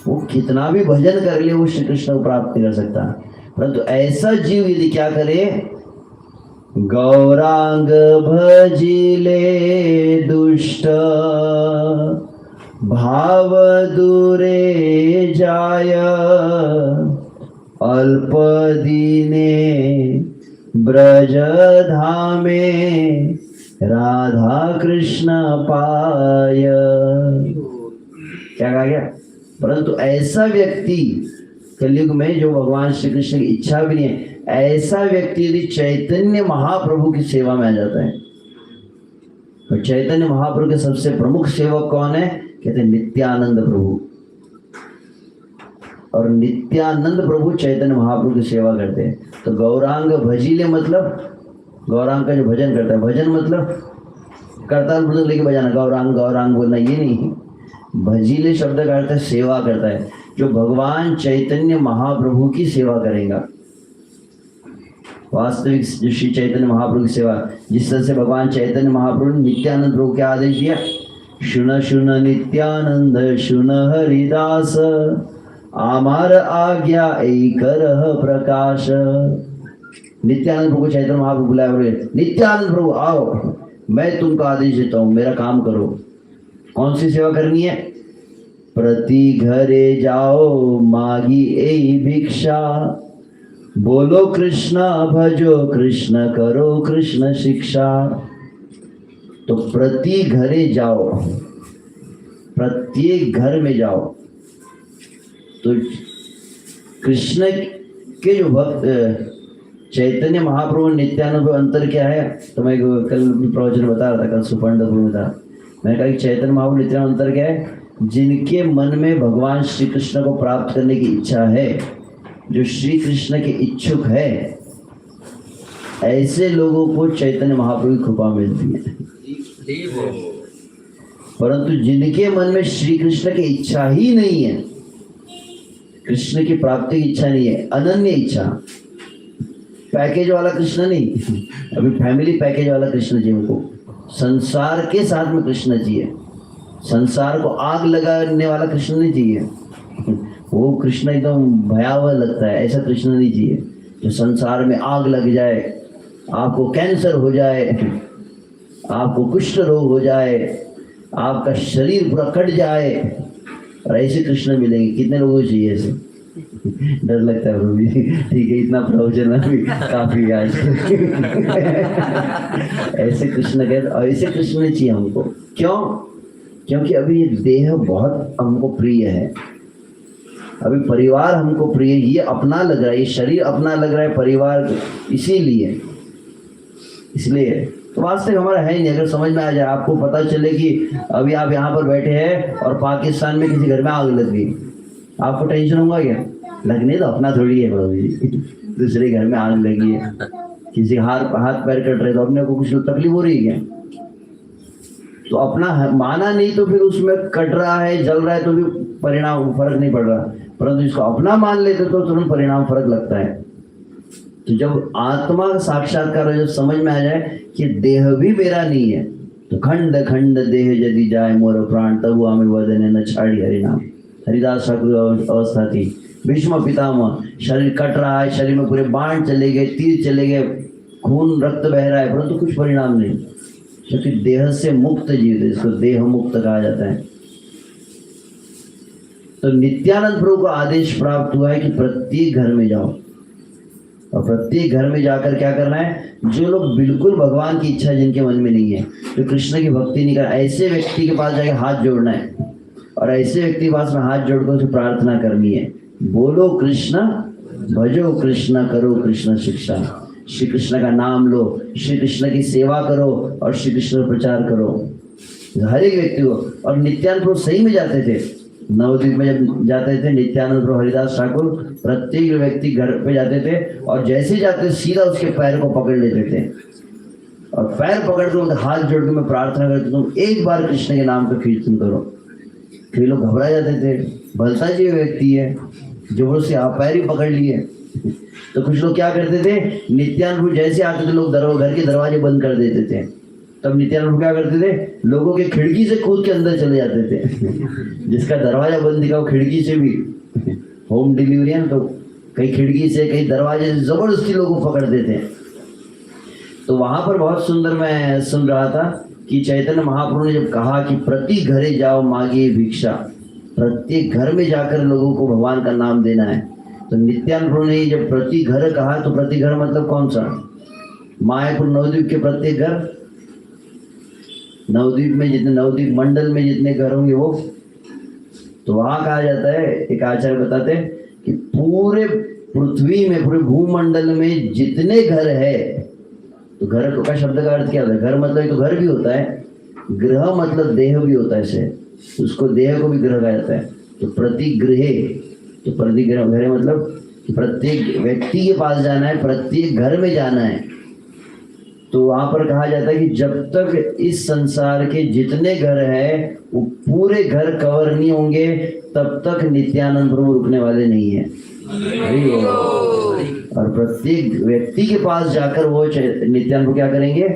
Speaker 1: वो कितना भी भजन कर ले, वो श्री कृष्ण को प्राप्त नहीं कर सकता। परंतु ऐसा जीव यदि क्या करे, गौरांग भजिले दुष्ट भाव दूरे जाय, अल्प दीने ब्रज धामे राधा कृष्ण पाय। क्या कहा गया? परंतु ऐसा व्यक्ति कलयुग में जो भगवान श्री कृष्ण की इच्छा भी नहीं है, ऐसा व्यक्ति यदि चैतन्य महाप्रभु की सेवा में आ जाता है, तो चैतन्य महाप्रभु के सबसे प्रमुख सेवक कौन है? कहते हैं नित्यानंद प्रभु। और नित्यानंद प्रभु चैतन्य महाप्रभु की सेवा करते हैं। तो गौरांग भजिले मतलब गौरांग का जो भजन करता है, भजन मतलब करताल मृदंग लेके बजाना, गौरांग गौरांग बोलना, ये नहीं। भजिले शब्द का अर्थ है सेवा करता है, जो भगवान चैतन्य महाप्रभु की सेवा करेगा। वास्तविक जो श्री चैतन्य महाप्रभु की सेवा, जिस तरह से भगवान चैतन्य महाप्रभु ने नित्यानंद प्रभु क्या आदेश दिया, शुन शुन नित्यानंद शुन हरिदास, आमार आज्ञा करह प्रकाश। नित्यानंद प्रभु चैतन्य महाप्रभु बुलाए, बोले नित्यानंद प्रभु आओ, मैं तुमको आदेश देता हूँ, मेरा काम करो। कौन सी सेवा करनी है? प्रति घरे जाओ मागी ए भिक्षा, बोलो कृष्ण भजो कृष्ण करो कृष्ण शिक्षा। तो प्रति घरे जाओ, प्रत्येक घर में जाओ। तो कृष्ण के जो भक्त चैतन्य महाप्रभु नित्यानंद अंतर क्या है? तो मैं कल प्रवचन बता रहा था, कल सुपंडपुर में था। मैंने कहा कि चैतन्य महाप्रभु नित्यानंद अंतर क्या है? जिनके मन में भगवान श्री कृष्ण को प्राप्त करने की इच्छा है, जो श्री कृष्ण के इच्छुक है, ऐसे लोगों को चैतन्य महाप्रभु की कृपा मिलती है। परंतु जिनके मन में श्री कृष्ण की इच्छा ही नहीं है, कृष्ण की प्राप्ति की इच्छा नहीं है, अनन्य इच्छा, पैकेज वाला कृष्ण नहीं, अभी फैमिली पैकेज वाला कृष्ण जी, उनको संसार के साथ में कृष्ण चाहिए, संसार को आग लगाने वाला कृष्ण नहीं चाहिए। वो कृष्ण एकदम भयावह लगता है, ऐसा कृष्ण नहीं चाहिए जो संसार में आग लग जाए, आपको कैंसर हो जाए, आपको कुष्ठ रोग हो जाए, आपका शरीर पूरा कट जाए, और ऐसे कृष्ण मिलेंगे। कितने लोगों को चाहिए ऐसे? डर लगता है प्रभु जी। ठीक है, इतना प्रवचन अभी काफी आज। ऐसे कृष्ण कहते, ऐसे कृष्ण नहीं चाहिए हमको। क्यों? क्योंकि अभी ये देह बहुत हमको प्रिय है, अभी परिवार हमको प्रिय, ये अपना लग रहा है, ये शरीर अपना लग रहा है, परिवार इसीलिए, इसलिए तो वास्तविक हमारा है ही नहीं। अगर समझ में आ जाए, आपको पता चले कि अभी आप यहाँ पर बैठे हैं और पाकिस्तान में किसी घर में आग लग गई, आपको टेंशन होगा क्या? लगने तो अपना थोड़ी है प्रभु जी, दूसरे घर में आग लगी है, किसी हाथ पैर कट रहे तो अपने को कुछ तकलीफ हो रही है क्या? तो अपना माना नहीं तो फिर उसमें कट रहा है, जल रहा है तो भी परिणाम फर्क नहीं पड़ रहा, परंतु इसको अपना मान लेते तो तुरंत परिणाम फर्क लगता है। तो जब आत्मा का साक्षात्कार जब समझ में आ जाए कि देह भी मेरा नहीं है, तो खंड खंड देह यदि जाए मोर प्राण, तब हमें वदने न छाड़ी हरि नाम। हरिदास ठाकुर अवस्था थी, भीष्म पितामह, शरीर कट रहा है, शरीर में पूरे बाण चले गए, तीर चले गए, खून रक्त बह रहा है, परंतु कुछ परिणाम नहीं, क्योंकि देह से मुक्त जीव, इसको देह मुक्त कहा जाता है। तो नित्यानंद प्रभु को आदेश प्राप्त हुआ है कि प्रत्येक घर में जाओ, और प्रत्येक घर में जाकर क्या करना है? जो लोग बिल्कुल भगवान की इच्छा जिनके मन में नहीं है, जो कृष्ण की भक्ति नहीं कर, ऐसे व्यक्ति के पास जाके हाथ जोड़ना है, और ऐसे व्यक्ति के पास में हाथ जोड़कर उसे प्रार्थना करनी है, बोलो कृष्ण भजो कृष्ण करो कृष्ण शिक्षा। श्री कृष्ण का नाम लो, श्री कृष्ण की सेवा करो, और श्री कृष्ण प्रचार करो हर एक व्यक्ति को। और नित्यानंद प्रभु सही में जाते थे, नवद्वीप में जब जाते थे नित्यानंद प्रभु हरिदास ठाकुर, प्रत्येक व्यक्ति घर पे जाते थे, और जैसे जाते सीधा उसके पैर को पकड़ लेते थे, और पैर पकड़ कर हाथ जोड़ के मैं प्रार्थना करती तुम एक बार कृष्ण के नाम का कीर्तन करो। फिर लोग घबरा जाते थे, भलता जी व्यक्ति है, जबरदस्ती आप पैर ही पकड़ लिए। तो कुछ लोग क्या करते थे, नित्यानंद प्रभु जैसे आते थे लोग घर के दरवाजे बंद कर देते थे, तब नित्यानंद प्रभु क्या करते थे, लोगों के खिड़की से कूद के अंदर चले जाते थे। जिसका दरवाजा बंद दिखा वो खिड़की से भी, होम डिलीवरी है तो कई खिड़की से कई दरवाजे से जबरदस्ती लोगों को पकड़ते थे। तो वहां पर बहुत सुंदर मैं सुन रहा था कि चैतन्य महाप्रभु ने जब कहा कि प्रति घरे जाओ मांगे भिक्षा, प्रत्येक घर में जाकर लोगों को भगवान का नाम देना है। तो नित्यानंद प्रभु ने जब प्रति घर कहा, तो प्रति घर मतलब कौन सा? मायापुर नवद्वीप के प्रत्येक घर, नवद्वीप में जितने, नवद्वीप मंडल में जितने घर होंगे वो, तो वहां कहा जाता है, एक आचार्य बताते हैं कि पूरे पृथ्वी में, पूरे भूमंडल में जितने घर है, तो घर का शब्द का अर्थ क्या होता है? घर मतलब तो घर भी होता है, ग्रह मतलब देह भी होता है, से उसको देह को भी ग्रह कहा जाता है। तो प्रतिगृहे, तो प्रतिगृह मतलब कि प्रत्येक व्यक्ति के पास जाना है, प्रत्येक घर में जाना है। तो वहां पर कहा जाता है कि जब तक इस संसार के जितने घर है वो पूरे घर कवर नहीं होंगे, तब तक नित्यानंद प्रभु रुकने वाले नहीं है। और प्रत्येक व्यक्ति के पास जाकर वो नित्यानंद प्रभु क्या करेंगे?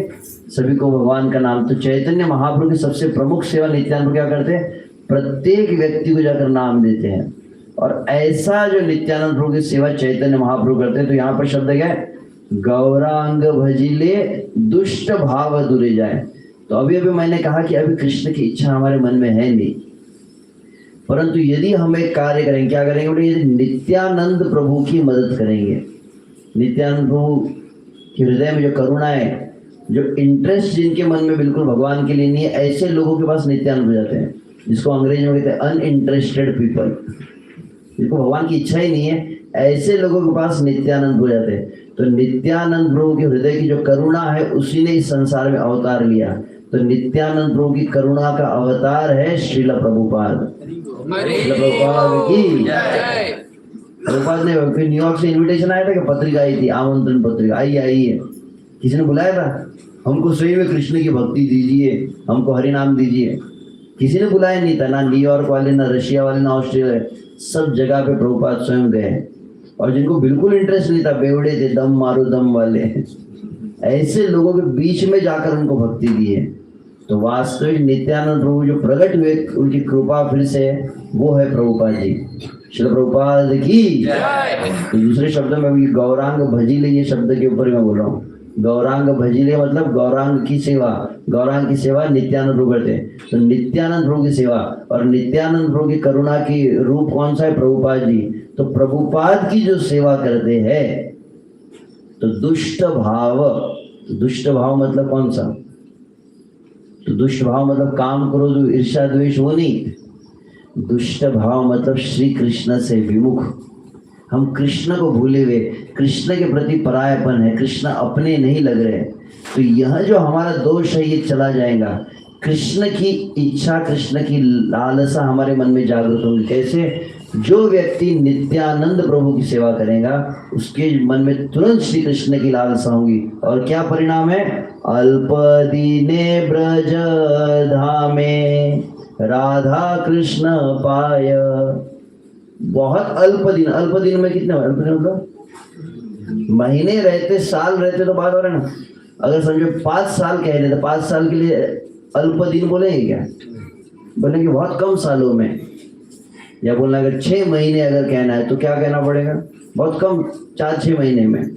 Speaker 1: सभी को भगवान का नाम। तो चैतन्य महाप्रभु की सबसे प्रमुख सेवा नित्यानंद प्रभु क्या करते हैं? प्रत्येक व्यक्ति को जाकर नाम देते हैं। और ऐसा जो नित्यानंद प्रभु की सेवा चैतन्य महाप्रभु करते हैं, तो यहाँ पर शब्द क्या है? गौरांग भजिले दुष्ट भाव दूरे जाए, तो अभी अभी मैंने कहा कि अभी कृष्ण की इच्छा हमारे मन में है नहीं, परंतु यदि हम एक कार्य करेंगे, क्या करेंगे बोले, यदि नित्यानंद प्रभु की मदद करेंगे, नित्यानंद प्रभु के हृदय में जो करुणा है, जो इंटरेस्ट जिनके मन में बिल्कुल भगवान के लिए नहीं है, ऐसे लोगों के पास नित्यानंद हो जाते हैं, जिसको अंग्रेजी में कहते हैं अनइंटरेस्टेड पीपल, जिनको भगवान की इच्छा ही नहीं है, ऐसे लोगों के पास नित्यानंद हो जाते हैं। तो नित्यानंद प्रभु के हृदय की जो करुणा है, उसी ने इस संसार में अवतार लिया। तो नित्यानंद प्रभु की करुणा का अवतार है श्रील प्रभुपाद। श्रील प्रभुपाद की प्रभुपाद ने फिर न्यूयॉर्क से इनविटेशन आया था कि पत्रिका आई थी, आमंत्रण पत्रिका, आइए, किसी ने बुलाया था, हमको सही में कृष्ण की भक्ति दीजिए, हमको हरि नाम दीजिए, किसी ने बुलाया नहीं था, ना न्यूयॉर्क वाले, ना रशिया वाले, ना ऑस्ट्रेलिया, सब जगह पे प्रभुपाद स्वयं गए। और जिनको बिल्कुल इंटरेस्ट नहीं था, बेवड़े थे, दम मारो दम वाले, ऐसे लोगों के बीच में जाकर उनको भक्ति दी है। तो वास्तविक नित्यानंद प्रभु जो प्रकट हुए, उनकी कृपा फिर से, वो है प्रभुपाद जी। श्री प्रभुपाद की। तो दूसरे शब्दों में अभी गौरांग भजिले, ये शब्द के ऊपर मैं बोल रहा हूँ। गौरांग भजिले मतलब गौरांग की सेवा, गौरांग की सेवा नित्यानंद प्रभु करते हैं। तो नित्यानंद प्रभु की सेवा और नित्यानंद प्रभु की करुणा की रूप कौन सा है? प्रभुपाद जी। तो प्रभुपाद की जो सेवा करते हैं, तो दुष्ट भाव मतलब कौन सा? तो दुष्ट भाव मतलब काम, क्रोध, ईर्ष्या, द्वेष, वो नहीं। दुष्ट भाव मतलब श्री कृष्ण से विमुख, हम कृष्ण को भूले हुए, कृष्ण के प्रति परायपन है, कृष्ण अपने नहीं लग रहे। तो यह जो हमारा दोष है, ये चला जाएगा। कृष्ण की इच्छा, कृष्ण की लालसा हमारे मन में जागृत होगी। कैसे? जो व्यक्ति नित्यानंद प्रभु की सेवा करेगा, उसके मन में तुरंत श्री कृष्ण की लालसा होगी। और क्या परिणाम है? अल्पदीने ब्रज धामे राधा कृष्ण पाय। बहुत अल्प दिन में कितने अल्प दिन मतलब महीने रहते, साल रहते तो बात हो रहा है ना। अगर समझो 5 साल कह रहे तो 5 साल के लिए अल्प दिन बोलेंगे क्या? बोलेंगे बहुत कम सालों में। या बोलना अगर 6 महीने अगर कहना है तो क्या कहना पड़ेगा? बहुत कम, 4-6 महीने में।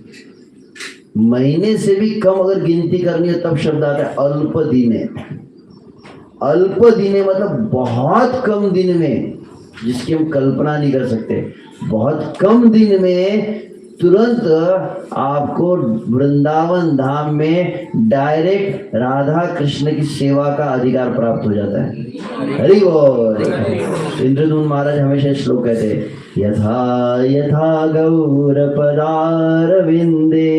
Speaker 1: महीने से भी कम अगर गिनती करनी है तब शब्द आता है अल्प दिने। अल्प दिने मतलब बहुत कम दिन में, जिसकी हम कल्पना नहीं कर सकते। बहुत कम दिन में तुरंत आपको वृंदावन धाम में डायरेक्ट राधा कृष्ण की सेवा का अधिकार प्राप्त हो जाता है। हरि बोल। इंद्रदून महाराज हमेशा श्लोक कहते हैं, यथा यथा गौर पदार विंदे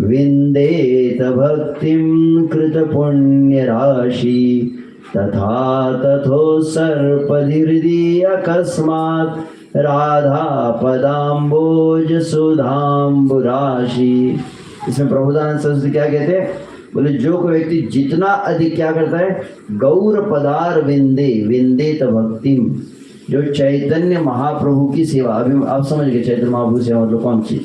Speaker 1: विंदेत भक्तिम कृत पुण्य राशि तथा तथो सर्पधि अकस्मात् राधा पदाम्बोज सुधाम्बुराशि। इसमें प्रभुदानंद सरस्वती क्या कहते हैं? बोले जो कोई व्यक्ति जितना अधिक क्या करता है, गौर पदार विंदे विंदेत भक्तिम, जो चैतन्य महाप्रभु की सेवा, अभी आप समझ गए चैतन्य महाप्रभु सेवा मतलब कौन सी?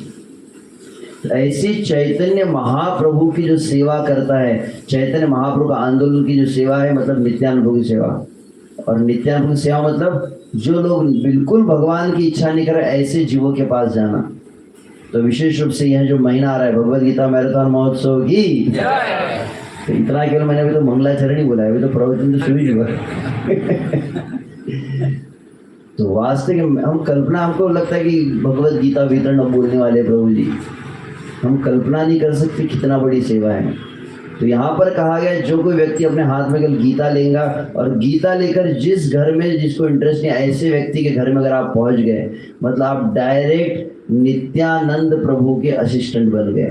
Speaker 1: ऐसी चैतन्य महाप्रभु की जो सेवा करता है, चैतन्य महाप्रभु का आंदोलन की जो सेवा है, मतलब नित्यानंद प्रभु की सेवा। और नित्यानंद प्रभु की सेवा मतलब जो लोग बिल्कुल भगवान की इच्छा नहीं कर रहे, ऐसे जीवों के पास जाना। तो विशेष रूप से यह जो महीना आ रहा है भगवद गीता मैराथन महोत्सव की, तो इतना केवल मैंने अभी तो मंगलाचरण ही बोला है, अभी तो प्रवचन तो शुरू ही हुआ। तो वास्तविक हम कल्पना, हमको लगता है कि भगवद गीता वितरण अब बोलने वाले प्रभु जी, हम कल्पना नहीं कर सकते कितना बड़ी सेवा है। तो यहाँ पर कहा गया जो कोई व्यक्ति अपने हाथ में कल गीता लेगा और गीता लेकर जिस घर में जिसको इंटरेस्ट नहीं, ऐसे व्यक्ति के घर में अगर आप पहुंच गए, मतलब आप डायरेक्ट नित्यानंद प्रभु के असिस्टेंट बन गए।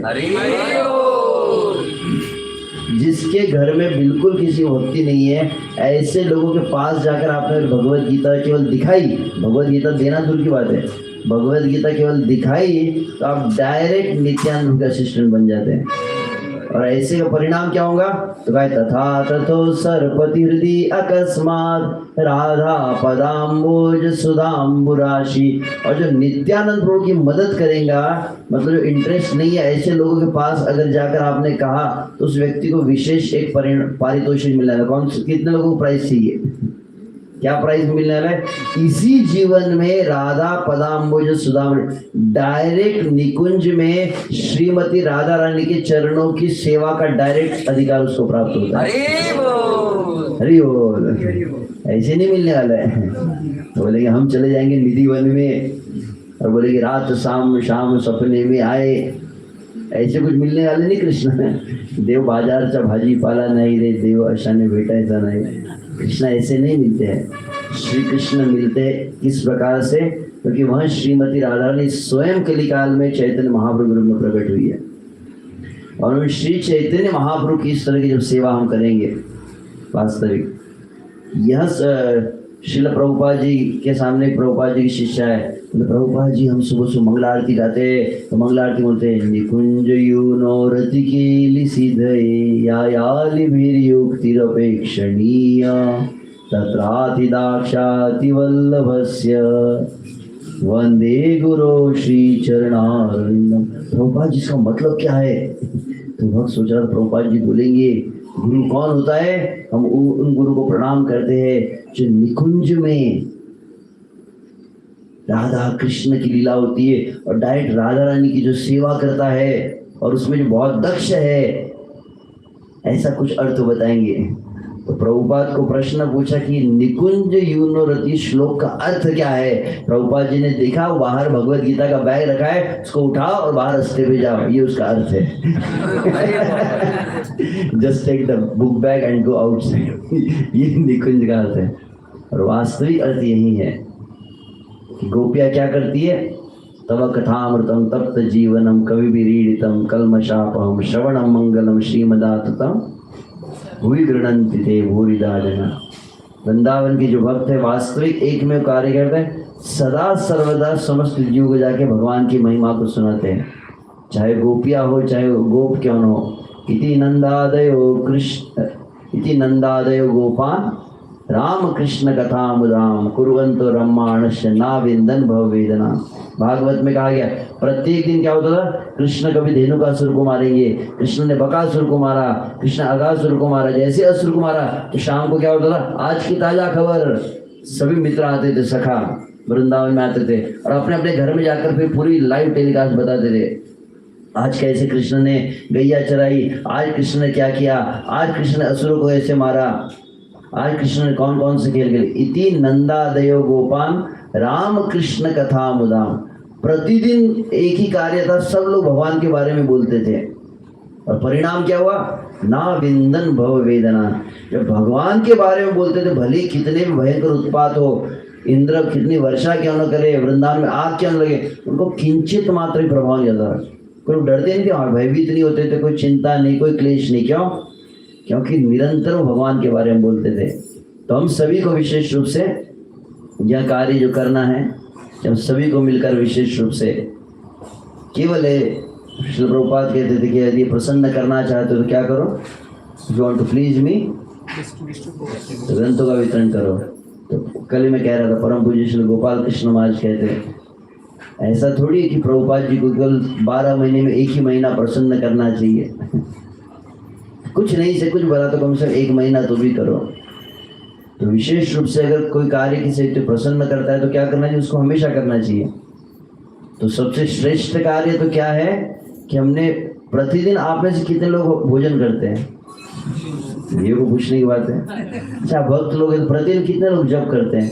Speaker 1: जिसके घर में बिल्कुल किसी भक्ति नहीं है, ऐसे लोगों के पास जाकर आपने भगवद गीता केवल दिखाई, भगवद गीता देना दूर की बात है, भगवद गीता केवल दिखाई, तो आप डायरेक्ट नित्यानंद के असिस्टेंट बन जाते हैं। और ऐसे का परिणाम क्या होगा? तो कहे तथा तथो सरपति हृदय अकस्मात राधा पदाम्बोज सुधाम्बुराशि। और जो नित्यानंद प्रभु की मदद करेगा, मतलब जो इंटरेस्ट नहीं है, ऐसे लोगों के पास अगर जाकर आपने कहा, तो उस व्यक्ति को विशेष एक पारितोषिक मिलेगा। कौन, कितने लोगों को प्राइस चाहिए? क्या प्राइज मिलने वाला है? इसी जीवन में राधा पदाम्बुज सुदाम डायरेक्ट निकुंज में श्रीमती राधा रानी के चरणों की सेवा का डायरेक्ट अधिकार उसको प्राप्त होता है। हरि बोल। ऐसे नहीं मिलने वाला है। तो बोलेंगे हम चले जाएंगे निधि वन में, और बोलेंगे रात शाम शाम सपने में आए, ऐसे कुछ मिलने वाले नहीं कृष्ण। देव बाजारचा भाजीपाला नहीं रे देव अशाने भेटायचा नाही। कृष्ण ऐसे नहीं मिलते हैं। श्री कृष्ण मिलते किस प्रकार से? क्योंकि वह श्रीमती राधा रानी स्वयं कलिकाल में चैतन्य महाप्रभु रूप में प्रकट हुई है। और उन श्री चैतन्य महाप्रभु की इस तरह की जब सेवा हम करेंगे वास्तविक, यह श्रील प्रभुपाद जी के सामने प्रभुपाद जी की शिष्या है, तो प्रभुपाद जी हम सुबह सुबह मंगला आरती गाते हैं, तो मंगला आरती बोलते हैं निकुंज यूनो रति केली सिद्धये या याली वीर्योक्तिरपेक्षणीय तत्राति दाक्षाति वल्लभस्य वंदे गुरु श्री चरणारविंदम। प्रभुपाद जी इसका मतलब क्या है? तो भक्त सोच रहा प्रभुपाद जी बोलेंगे गुरु कौन होता है? हम उन गुरु को प्रणाम करते हैं जो निकुंज में राधा कृष्ण की लीला होती है और डायरेक्ट राधा रानी की जो सेवा करता है और उसमें जो बहुत दक्ष है, ऐसा कुछ अर्थ बताएंगे। तो प्रभुपाद को प्रश्न पूछा कि निकुंज यूनो रति श्लोक का अर्थ क्या है? प्रभुपाद जी ने देखा बाहर भगवत गीता का बैग रखा है, उसको उठाओ और बाहर रास्ते पे जाओ, ये उसका अर्थ है। Just take the book bag and go outside. ये निकुंज का अर्थ है। और वास्तविक अर्थ यही है कि गोपियां क्या करती है? तव कथामृतम तप्त जीवनम कवि विरीडितम कल्मषापहम श्रवणम मंगलम श्रीमदाततम हुई गृणंति ते भूरिदा जना। वृंदावन के जो भक्त है वास्तविक एक में कार्य करते हैं, सदा सर्वदा समस्त जीव को जाके भगवान की महिमा को सुनाते हैं, चाहे गोपिया हो चाहे गोप क्यों न हो। इति नंदादयो कृष्ण इति नंदादयो गोपान राम कृष्ण कथा मुदाम कुर्वन्तो रम्माणस्य ना विंदन भव वेदना। भागवत में कहा गया प्रत्येक दिन क्या होता था? कृष्ण कभी धेनुकासुर को मारेंगे, कृष्ण ने बकासुर को मारा, कृष्ण अगासुर को मारा, जैसे असुर को मारा तो शाम को क्या होता था? आज की ताजा खबर। सभी मित्र आते थे, सखा वृंदावन में आते थे और अपने अपने घर में जाकर फिर पूरी लाइव टेलीकास्ट बताते थे। आज कैसे कृष्ण ने गैया चराई, आज कृष्ण ने क्या किया, आज कृष्ण ने असुरों को ऐसे मारा, आज कृष्ण ने कौन कौन से खेल खेले। इति नंदादयो गोपान राम कृष्ण कथा मुदाम। प्रतिदिन एक ही कार्य था, सब लोग भगवान के बारे में बोलते थे और परिणाम क्या हुआ? ना विंदन भव वेदना। जब भगवान के बारे में बोलते थे, भले कितने भी भयंकर उत्पात हो, इंद्र कितनी वर्षा क्यों न करे, वृंदावन में आग क्यों न लगे, उनको किंचित मात्र ही प्रभाव नहीं होता। कोई डरते नहीं थे और भयभीत नहीं होते थे, कोई चिंता नहीं, कोई क्लेश नहीं। क्यों? क्योंकि निरंतर वो भगवान के बारे में बोलते थे। तो हम सभी को विशेष रूप से यह कार्य जो करना है, जब सभी को मिलकर विशेष रूप से केवल श्री प्रभुपाद कहते थे कि यदि प्रसन्न करना चाहते हो तो क्या करो? यू वांट टू प्लीज मी, तो ग्रंथों का वितरण करो। तो कल मैं कह रहा था परम पूज्य श्री गोपाल कृष्ण महाराज कहते हैं ऐसा थोड़ी है कि प्रभुपाद जी को केवल 12 महीने में एक ही महीना प्रसन्न करना चाहिए। कुछ नहीं से कुछ बड़ा तो कम से कम 1 महीना तो भी करो। तो विशेष रूप से अगर कोई कार्य किसी को प्रसन्न करता है तो क्या करना चाहिए? उसको हमेशा करना चाहिए। तो सबसे श्रेष्ठ कार्य तो क्या है कि हमने प्रतिदिन आप में से कितने लोग भोजन करते हैं? ये को पूछने की बात है। अच्छा, भक्त लोग प्रतिदिन कितने लोग जप करते हैं?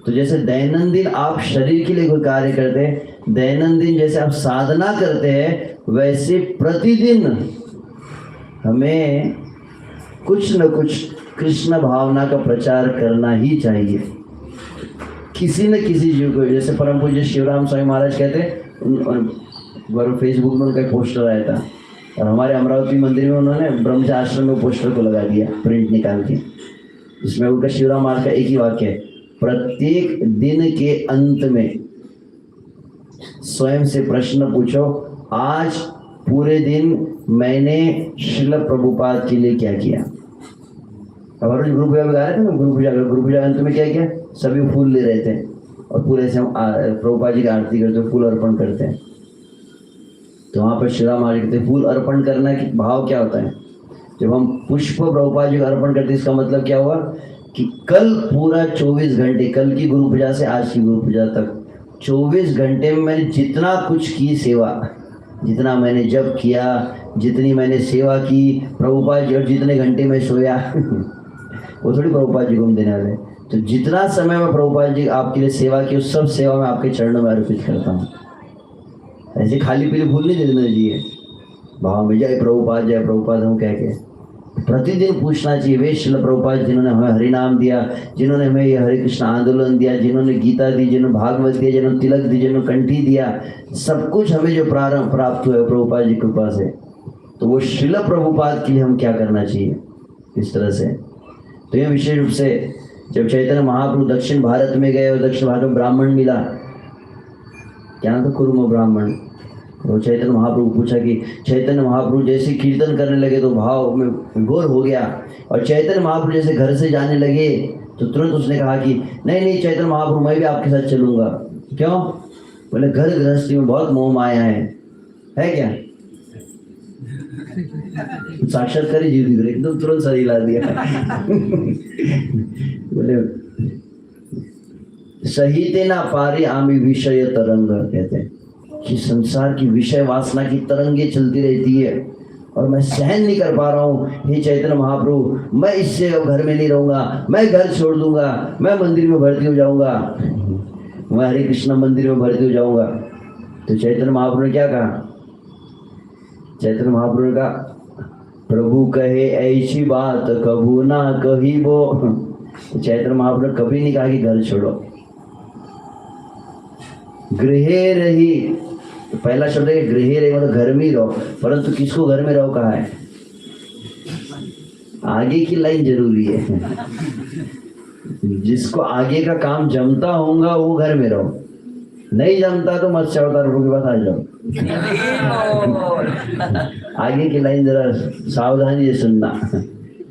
Speaker 1: तो जैसे दैनंदिन आप शरीर के लिए कोई कार्य करते हैं, दैनंदिन जैसे आप साधना करते हैं, वैसे प्रतिदिन हमें कुछ न कुछ कृष्ण भावना का प्रचार करना ही चाहिए, किसी न किसी जीव को। जैसे परम पूज्य शिवराम स्वामी महाराज कहते हैं, फेसबुक में उनका पोस्टर आया था और हमारे अमरावती मंदिर में उन्होंने ब्रह्मचार्य आश्रम में पोस्टर को लगा दिया प्रिंट निकाल के। इसमें उनका शिवराम महाराज का एक ही वाक्य है, प्रत्येक दिन के अंत में स्वयं से प्रश्न पूछो, आज पूरे दिन मैंने श्रील प्रभुपाद के लिए क्या किया। अब रोज गुरु पूजा बता रहे थे ना, गुरु पूजा अंत में क्या किया? सभी फूल ले रहे थे और पूरे से हम प्रभुपाद जी की आरती करते, फूल अर्पण करते हैं। तो वहाँ पर श्री राम महाराज कहते फूल अर्पण करना कि भाव क्या होता है? जब हम पुष्प प्रभुपाद जी को अर्पण करते हैं, इसका मतलब क्या हुआ कि कल पूरा 24 घंटे, कल की गुरु पूजा से आज की गुरु पूजा तक 24 घंटे में मैंने जितना कुछ की सेवा, जितना मैंने जप किया, जितनी मैंने सेवा की प्रभुपाद जी, और जितने घंटे में सोया वो थोड़ी प्रभुपाद जी को हम देने वाले। तो जितना समय में प्रभुपाद जी आपके लिए सेवा की, उस सब सेवा मैं आपके चरणों में अर्पित करता हूँ। ऐसे खाली पीली भूल नहीं देना चाहिए, भाव में जय प्रभुपाद हम कह के प्रतिदिन पूछना चाहिए। वे श्रील प्रभुपाद जिन्होंने हमें हरि नाम दिया, जिन्होंने हमें ये हरे कृष्ण आंदोलन दिया, जिन्होंने गीता दी, जिन्होंने भागवत दिया, जिन्होंने तिलक दी, जिन्होंने कंठी दिया, सब कुछ हमें जो प्राप्त हुआ है प्रभुपाद जी की कृपा से, तो वो श्रील प्रभुपाद के लिए हम क्या करना चाहिए इस तरह से। तो ये विशेष रूप से जब चैतन्य महाप्रभु दक्षिण भारत में गए और दक्षिण भारत में ब्राह्मण मिला, क्या था, कुरुम ब्राह्मण, तो चैतन्य महाप्रभु पूछा कि चैतन्य महाप्रभु जैसे कीर्तन करने लगे तो भाव में विभोर हो गया, और चैतन्य महाप्रभु जैसे घर से जाने लगे तो तुरंत उसने कहा कि नहीं नहीं चैतन्य महाप्रभु मैं भी आपके साथ चलूंगा। क्यों? बोले घर गृहस्थी में बहुत मोह माया है क्या? साक्षात्कारी जीव दिख रहे, एकदम तुरंत सही ला दिया बोले सही ना पारी आमी विषय तरंग, कहते हैं कि संसार की विषय वासना की तरंगे चलती रहती है और मैं सहन नहीं कर पा रहा हूँ। हे चैतन्य महाप्रभु, मैं इससे अब घर में नहीं रहूंगा, मैं घर छोड़ दूंगा, मैं मंदिर में भर्ती हो जाऊंगा, मैं हरे कृष्ण मंदिर में भर्ती हो जाऊंगा। तो चैतन्य महाप्रभु ने क्या कहा? चैतन्य महाप्रभु ने कहा, प्रभु कहे ऐसी बात कभू ना कही वो। तो चैतन्य महाप्रभु ने कभी नहीं कहा कि घर छोड़ो, गृहे रही। तो पहला शब्द है गृहे रही, मतलब घर में ही रहो, परंतु किसको घर में रहो कहा है? आगे की लाइन जरूरी है। जिसको आगे का काम जमता होगा वो घर में रहो, नहीं जमता तो मत अवतार प्रभु के पास आ जाओ। आगे की लाइन जरा सावधानी से सुनना।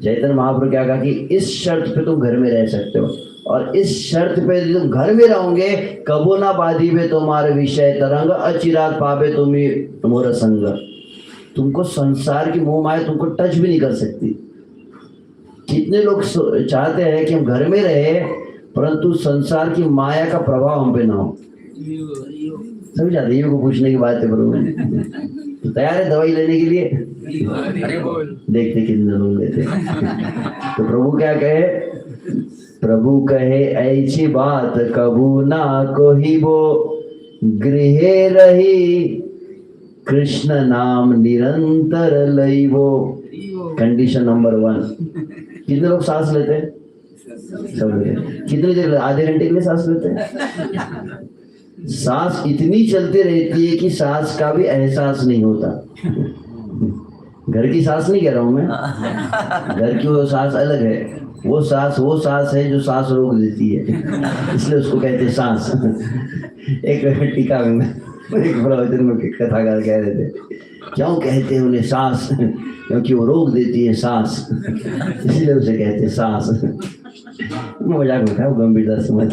Speaker 1: चैतन्य महाप्रभु क्या कहा कि इस शर्त पे तुम घर में रह सकते हो, और इस शर्त पे तुम घर में रहोगे, कबो ना बाधी में तुम्हारे विषय तरंग, अचिरात पावे तुम्हें मोर संग। तुमको संसार की मोह माया तुमको टच भी नहीं कर सकती। कितने लोग चाहते हैं कि हम घर में रहे परंतु संसार की माया का प्रभाव हम पे ना हो। सभी चाहते हैं को पूछने की बात है, बरोबर तो तैयार है दवाई लेने के लिए? देखते कितने लोग लेते। तो प्रभु क्या कहे? प्रभु कहे ऐसी बात कबू ना कोही वो, गृहे रही कृष्ण नाम निरंतर लईवो। Condition number 1। कितने लोग सांस लेते हैं? सब लेते। कितने देर? आधे घंटे के लिए सांस लेते हैं। सांस इतनी चलती रहती है कि सांस का भी एहसास नहीं होता। घर की सांस नहीं कह रहा हूं मैं, घर की वो सांस अलग है। वो सांस है जो सांस रोक देती है, इसलिए उसको कहते हैं सांस। एक टीका में एक प्रवचन में कथाकार कह रहे थे, क्यों कहते हैं उन्हें सांस? क्योंकि वो रोक देती है सांस, इसलिए उसे कहते हैं सांस। मजाक में था, गंभीरता समझ।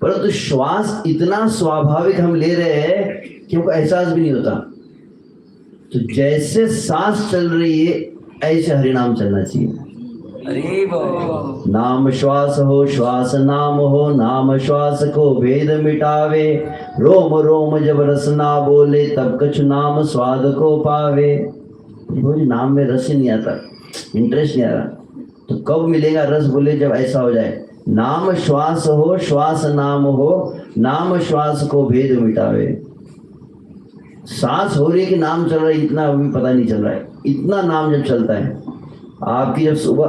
Speaker 1: परंतु श्वास इतना स्वाभाविक हम ले रहे हैं कि हमको एहसास भी नहीं होता। तो जैसे सांस चल रही है ऐसे हरिनाम चलना चाहिए। नाम श्वास हो, श्वास नाम हो, नाम श्वास को भेद मिटावे, रोम रोम जब रस ना बोले तब कछु नाम स्वाद को पावे। नाम में रस ही नहीं आता, इंटरेस्ट नहीं आ रहा, तो कब मिलेगा रस? बोले जब ऐसा हो जाए, नाम श्वास हो, श्वास नाम हो, नाम श्वास को भेद मिटावे। सांस हो रही है कि नाम चल रहा है इतना अभी पता नहीं चल रहा है। इतना नाम जब चलता है, आपकी जब सुबह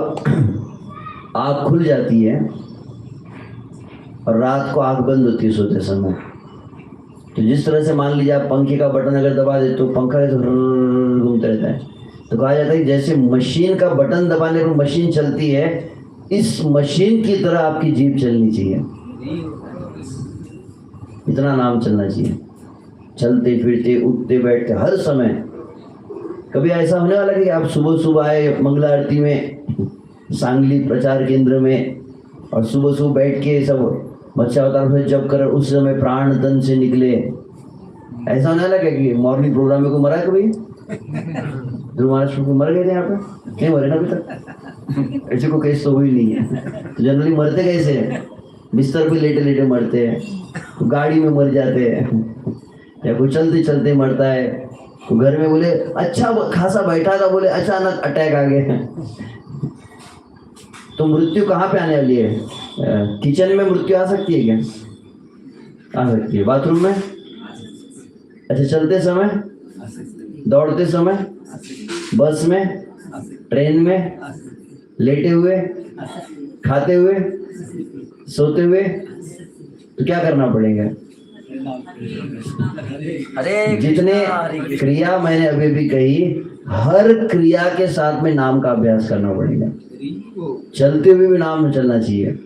Speaker 1: आँख खुल जाती है और रात को आँख बंद होती है सोते समय, तो जिस तरह से मान लीजिए आप पंखे का बटन अगर दबा दे तो पंखा घूमता रहता है, तो कहा जाता है कि जैसे मशीन का बटन दबाने पर मशीन चलती है, इस मशीन की तरह आपकी जीभ चलनी चाहिए। इतना नाम चलना चाहिए, चलते फिरते उठते बैठते हर समय। कभी ऐसा होने वाला है कि आप सुबह सुबह आए मंगला आरती में, सांगली प्रचार केंद्र में, और सुबह सुबह बैठ के सब बच्चा अवतार से जब कर उस समय प्राण तन से निकले। ऐसा होने वाला क्या कि मॉर्निंग प्रोग्राम में कोई मरा? कभी ध्रुव महाराज को मर गए थे यहाँ पे? नहीं मरे ना अभी तक। ऐसे को केस तो हुई नहीं है। तो जनरली मरते कैसे हैं? बिस्तर पे लेटे लेटे मरते हैं, तो गाड़ी में मर जाते हैं, या कोई चलते चलते मरता है, तो घर में बोले अच्छा खासा बैठा था, बोले अचानक अटैक आ गए। तो मृत्यु कहाँ पे आने वाली है? किचन में मृत्यु आ सकती है क्या? आ सकती है। बाथरूम में? अच्छा, चलते समय, दौड़ते समय, बस में, ट्रेन में, लेटे हुए, खाते हुए, सोते हुए, तो क्या करना पड़ेगा? जितने क्रिया मैंने अभी भी कही, हर क्रिया के साथ में नाम का अभ्यास करना पड़ेगा। चलते हुए भी नाम चलना चाहिए,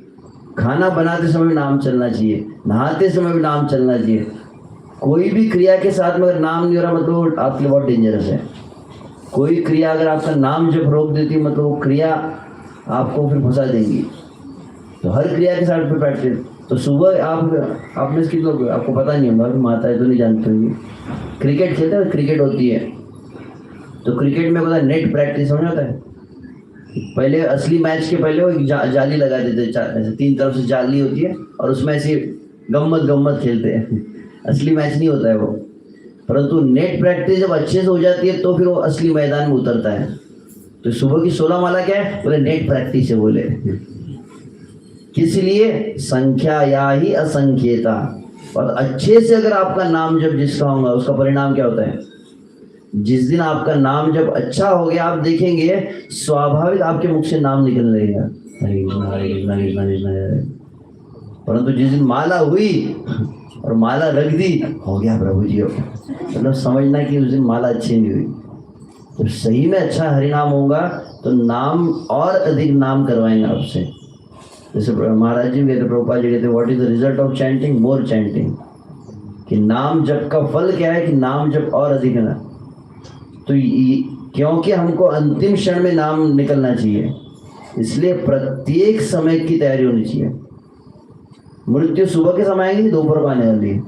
Speaker 1: खाना बनाते समय भी नाम चलना चाहिए, नहाते समय भी नाम चलना चाहिए। कोई भी क्रिया के साथ में अगर नाम नहीं हो रहा, मतलब आपके लिए बहुत डेंजरस है। कोई क्रिया अगर आपका नाम जब रोक देती है, मतलब वो क्रिया आपको फिर फंसा देंगी। तो हर क्रिया के साथ में प्रैक्टिस। तो सुबह आप में कितने लोग, आपको पता नहीं होगा, माताएं तो नहीं जानती होंगी, क्रिकेट खेलते हैं, क्रिकेट होती है, तो क्रिकेट में पता है नेट प्रैक्टिस हो जाता है। पहले असली मैच के पहले वो जाली लगा देते, ऐसे 3 तरफ से जाली होती है, और उसमें ऐसे गम्मत खेलते हैं। असली मैच नहीं होता है वो। परंतु नेट प्रैक्टिस जब अच्छे से हो जाती है, तो फिर वो असली मैदान में उतरता है। तो सुबह की 16 माला क्या है? बोले नेट प्रैक्टिस है। बोले किस लिए? संख्या या ही असंख्यता। और अच्छे से अगर आपका नाम जब जिसका होगा, उसका परिणाम क्या होता है? जिस दिन आपका नाम जब अच्छा हो गया, आप देखेंगे स्वाभाविक आपके मुख से नाम निकलने लगेगा, हरे कृष्ण हरे कृष्ण हरे कृष्ण हरे कृष्ण। परंतु जिस दिन माला हुई और माला रख दी, हो गया प्रभु जी, मतलब समझना कि उस दिन माला अच्छी नहीं हुई। तो सही में अच्छा हरिनाम होगा तो नाम और अधिक नाम करवाएंगे आपसे। जैसे महाराज जी कहते, प्रभुपाद जी कहते, what is the result of chanting? More chanting. कि नाम जप का फल क्या है? कि नाम जप और अधिक ना। तो क्योंकि हमको अंतिम क्षण में नाम निकलना चाहिए, इसलिए प्रत्येक समय की तैयारी होनी चाहिए। मृत्यु सुबह के समय आएंगी, दोपहर को आने वाली है,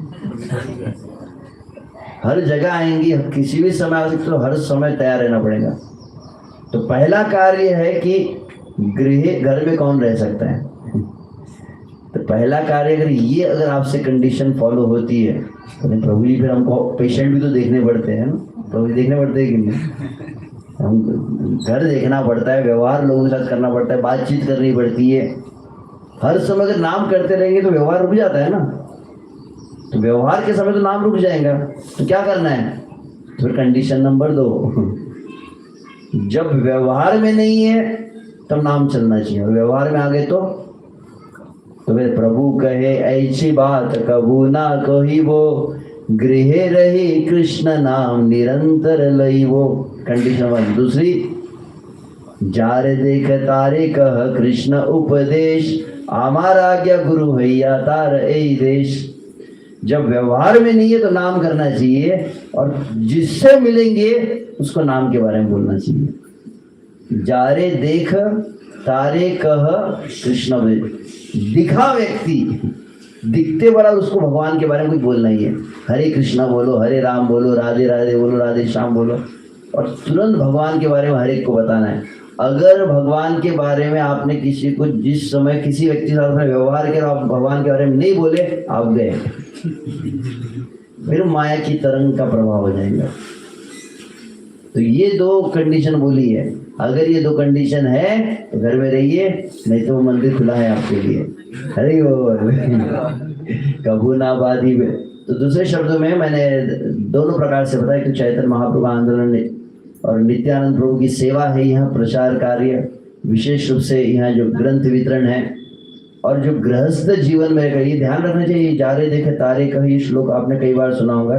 Speaker 1: हर जगह आएंगी, किसी भी समय आ सकते, तो हर समय तैयार रहना पड़ेगा। तो पहला कार्य है कि घर में कौन रह सकता है? तो पहला कार्य अगर आपसे कंडीशन फॉलो होती है, तो प्रभु जी फिर हमको पेशेंट भी तो देखने पड़ते हैं ना, प्रभु जी देखने पड़ते हैं कि नहीं? हम घर देखना पड़ता है, व्यवहार लोगों के साथ करना पड़ता है, बातचीत करनी पड़ती है। हर समय अगर नाम करते रहेंगे तो व्यवहार रुक जाता है ना। तो व्यवहार के समय तो नाम रुक जाएगा, तो क्या करना है? फिर कंडीशन नंबर 2, जब व्यवहार में नहीं है तब नाम चलना चाहिए, और व्यवहार में आ गए तो फिर प्रभु कहे ऐसी बात कबू ना कही वो, गृह रही कृष्ण नाम निरंतर लई वो। कंडीशन 1। दूसरी, जारे देख तारे कह कृष्ण उपदेश, हमारा आज्ञा गुरु भैया तार ए देश। जब व्यवहार में नहीं है तो नाम करना चाहिए, और जिससे मिलेंगे उसको नाम के बारे में बोलना चाहिए। जारे देख तारे कह कृष्ण उपदेश। दिखा व्यक्ति, दिखते वाला उसको भगवान के बारे में कुछ बोलना ही है। हरे कृष्णा बोलो, हरे राम बोलो, राधे राधे बोलो, राधे श्याम बोलो, और तुरंत भगवान के बारे में हर एक को बताना है। अगर भगवान के बारे में आपने किसी को जिस समय किसी व्यक्ति के साथ व्यवहार किया, आप भगवान के बारे में नहीं बोले, आप गए, फिर माया की तरंग का प्रभाव हो जाएगा। तो ये 2 कंडीशन बोली है। अगर ये 2 कंडीशन है तो घर में रहिए, नहीं तो मंदिर खुला है आपके लिए। अरे कबू ना बाधी। तो दूसरे शब्दों में मैंने दोनों प्रकार से बताया कि चैतन्य महाप्रभु आंदोलन और नित्यानंद प्रभु की सेवा है, यहाँ प्रचार कार्य, विशेष रूप से यहाँ जो ग्रंथ वितरण है, और जो गृहस्थ जीवन में ये ध्यान रखना चाहिए। जारे देखे तारे का ये श्लोक आपने कई बार सुना होगा।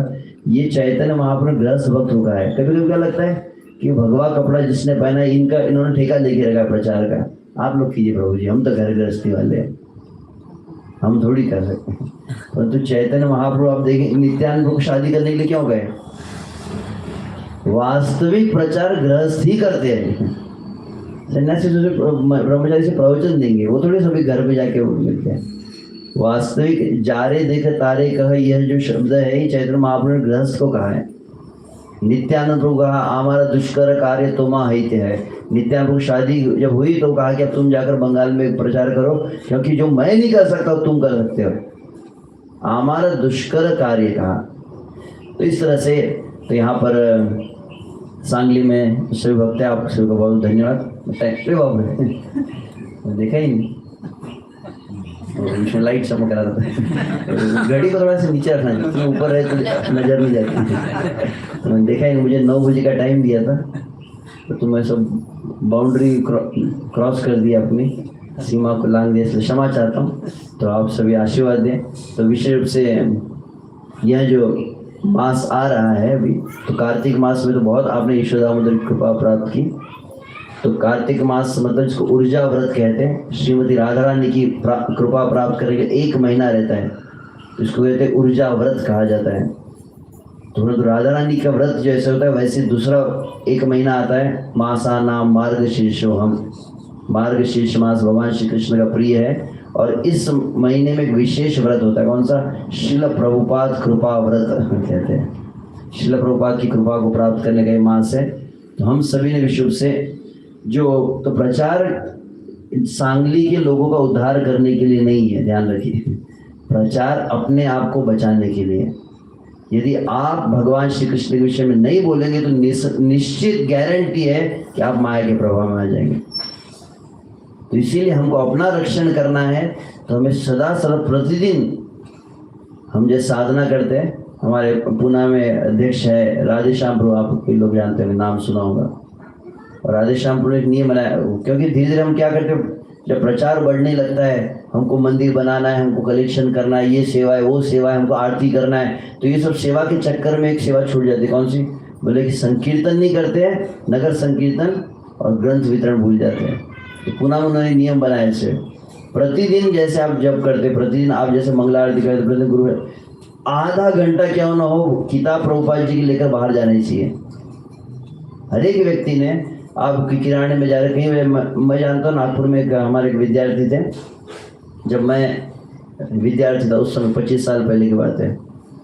Speaker 1: ये चैतन्य महाप्रभु गृहस्थ भक्तों का है। कभी कभी क्या लगता है कि भगवा कपड़ा जिसने पहना है, इन्होंने ठेका लेके रखा प्रचार का। आप लोग कीजिए प्रभु जी, हम तो घर गृहस्थी वाले हैं, हम थोड़ी कर सकते हैं। परंतु चैतन्य महाप्रभु आप देखें, नित्यानंद प्रभु शादी करने के लिए क्यों गए? वास्तविक प्रचार गृहस्थ ही करते हैं। सन्यासी ब्रह्मचारी से प्रवचन देंगे, वो थोड़ी सभी घर पे जाके मिलते हैं। वास्तविक जारे देख तारे कह, यह जो शब्द है ये चैतन्य महाप्रभु ने गृहस्थ को कहा है। नित्यानंद प्रभु कहा हमारा दुष्कर कार्य तोमा हित है। नित्यानंद प्रभु शादी जब हुई तो कहा कि अब तुम जाकर बंगाल में प्रचार करो, क्योंकि जो मैं नहीं कर सकता तुम कर सकते हो। हमारा दुष्कर कार्य कहा। तो इस तरह से तो यहाँ पर सांगली में सभी भक्त है, आप सभी को बहुत धन्यवाद। बाबू देखा ही नहीं, लाइट चमक रहा था। घड़ी को थोड़ा सा नीचे रखना चाहिए, तुम्हें ऊपर रहे तो नजर नहीं जाती। देखा ही, मुझे 9 बजे का टाइम दिया था तो तुम्हें सब बाउंड्री क्रॉस कर दिया, अपनी सीमा को लांग दिया, इसलिए क्षमा चाहता हूँ। तो आप सभी आशीर्वाद दें। तो विशेष रूप से यह जो मास आ रहा है अभी, तो कार्तिक मास में तो बहुत आपने ईश्वर दामोदर की कृपा प्राप्त की। तो कार्तिक मास मतलब जिसको ऊर्जा व्रत कहते हैं, श्रीमती राधा रानी की कृपा प्राप्त करने के 1 महीना रहता है, इसको कहते हैं ऊर्जा व्रत कहा जाता है। तो राधा रानी का व्रत जैसे होता है वैसे दूसरा 1 महीना आता है, मासा नाम मार्गशीर्षो हम। मार्गशीर्ष मास भगवान श्री कृष्ण का प्रिय है, और इस महीने में एक विशेष व्रत होता है। कौन सा? श्रील प्रभुपाद कृपा व्रत कहते हैं। श्रील प्रभुपाद की कृपा को प्राप्त करने का मास है। तो हम सभी ने विश्व से जो तो प्रचार सांगली के लोगों का उद्धार करने के लिए नहीं है, ध्यान रखिए। प्रचार अपने आप को बचाने के लिए। यदि आप भगवान श्री कृष्ण के विषय में नहीं बोलेंगे तो निश्चित गारंटी है कि आप माया के प्रभाव में आ जाएंगे। तो इसीलिए हमको अपना रक्षण करना है। तो हमें सदा प्रतिदिन हम जैसे साधना करते हैं, हमारे पुणे में अध्यक्ष है राधेश्याम प्रभु, आप लोग जानते हैं, नाम सुना होगा। और राधेश्याम प्रभु एक नियम बनाया, क्योंकि धीरे धीरे हम क्या करते हैं, जब प्रचार बढ़ने लगता है, हमको मंदिर बनाना है, हमको कलेक्शन करना है, ये सेवा है वो सेवा है, हमको आरती करना है, तो ये सब सेवा के चक्कर में एक सेवा छूट जाती है। कौन सी? बोले कि संकीर्तन नहीं करते हैं, नगर संकीर्तन और ग्रंथ वितरण भूल जाते हैं। तो पुनः उन्होंने नियम बनाया इसे, प्रतिदिन जैसे आप जब करते, प्रतिदिन आप जैसे मंगला आरती करते, प्रतिदिन गुरु आधा घंटा क्यों ना हो किताब प्रभुपाद जी की लेकर बाहर जाना चाहिए। हर एक व्यक्ति ने, आप किराने में जा रहे कहीं, मैं जानता हूँ नागपुर में हमारे एक विद्यार्थी थे, जब मैं विद्यार्थी था उस समय 25 साल पहले की बात है,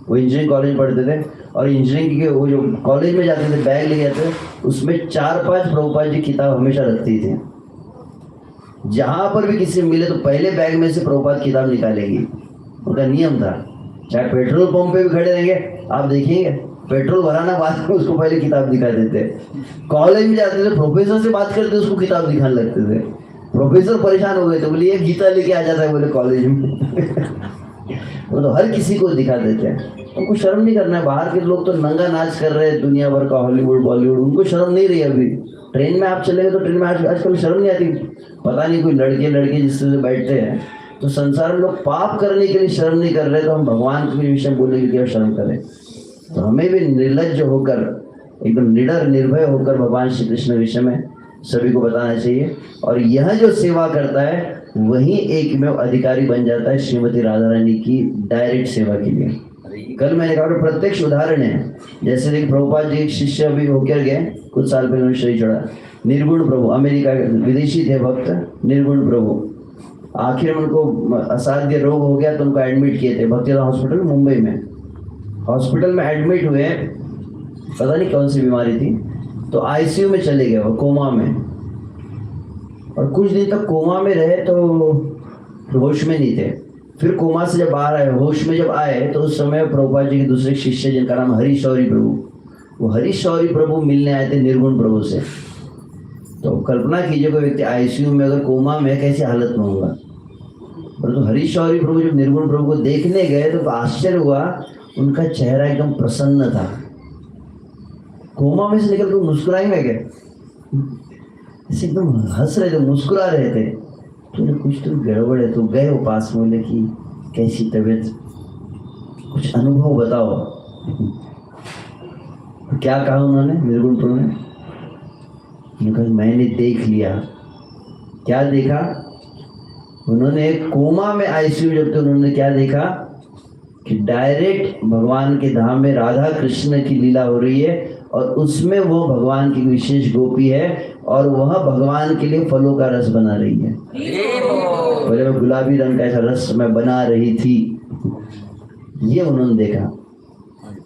Speaker 1: वो इंजीनियरिंग कॉलेज पढ़ते थे, और इंजीनियरिंग के वो जो कॉलेज में जाते थे बैग ले जाते थे, उसमें 4-5 प्रभुपाद जी किताब हमेशा रखती थी। जहाँ पर भी किसी मिले तो पहले बैग में से प्रभुपाद किताब निकालेगी, उनका नियम था। चाहे पेट्रोल पंप पे भी खड़े रहेंगे, आप देखिएगा पेट्रोल भराना बाद में उसको पहले किताब दिखा देते। कॉलेज में जाते थे, प्रोफेसर से बात करते उसको किताब दिखाने लगते थे। प्रोफेसर परेशान हो गए थे, बोले ये गीता लेके आ जाता है बोले कॉलेज में। वो तो हर किसी को दिखा देते हैं। उनको शर्म नहीं करना है। बाहर के लोग तो नंगा नाच कर रहे हैं, दुनिया भर का हॉलीवुड बॉलीवुड, उनको शर्म नहीं रही अभी। ट्रेन में आप चले गए तो ट्रेन में आजकल शर्म नहीं आती। पता नहीं कोई लड़के जिससे बैठते हैं, तो संसार में लोग पाप करने के लिए शर्म नहीं कर रहे, तो हम भगवान के विषय बोलने के लिए शर्म करें। तो हमें भी निर्लज्ज होकर, एकदम निडर निर्भय होकर भगवान श्री कृष्ण के विषय में सभी को बताना चाहिए। और यह जो सेवा करता है वही एक में अधिकारी बन जाता है श्रीमती राधा रानी की डायरेक्ट सेवा के लिए। कल मैंने कहा प्रत्यक्ष उदाहरण है। जैसे देखिए प्रभुपाद जी एक शिष्य अभी होकर गए, कुछ साल पहले उन्होंने शरीर छोड़ा, निर्गुण प्रभु, अमेरिका के विदेशी थे भक्त, निर्गुण प्रभु। आखिर में उनको असाध्य रोग हो गया तो उनको एडमिट किए थे भक्तिधाम हॉस्पिटल मुंबई में। हॉस्पिटल में एडमिट हुए, पता नहीं कौन सी बीमारी थी, तो आईसीयू में चले गए वो, कोमा में, और कुछ दिन तक कोमा में रहे तो होश में नहीं थे। फिर कोमा से जब बाहर आए, होश में जब आए, तो उस समय प्रभुपाद जी के दूसरे शिष्य जिनका नाम हरिशौरी प्रभु, वो हरिशौरी प्रभु मिलने आए थे निर्गुण प्रभु से। तो कल्पना कीजिए कोई व्यक्ति आईसीयू में अगर कोमा में कैसी हालत में होगा। परंतु हरिशौरी प्रभु जब निर्गुण प्रभु को देखने गए तो आश्चर्य हुआ, उनका चेहरा एकदम प्रसन्न था। कोमा में से निकल कर मुस्कुराएंगे क्या, ऐसे एकदम हंस रहे थे, मुस्कुरा रहे थे। तो कुछ तो गड़बड़ है। तो गए वो पास में, बोले कि कैसी तबीयत, कुछ अनुभव बताओ। क्या कहा उन्होंने, निर्गुण प्रभु ने? मैंने देख लिया। क्या देखा उन्होंने? कोमा में आईसीयू जब, तो उन्होंने क्या देखा कि डायरेक्ट भगवान के धाम में राधा कृष्ण की लीला हो रही है, और उसमें वो भगवान की विशेष गोपी है, और वह भगवान के लिए फलों का रस बना रही है। पहले मैं गुलाबी रंग का ऐसा रस मैं बना रही थी, ये उन्होंने देखा।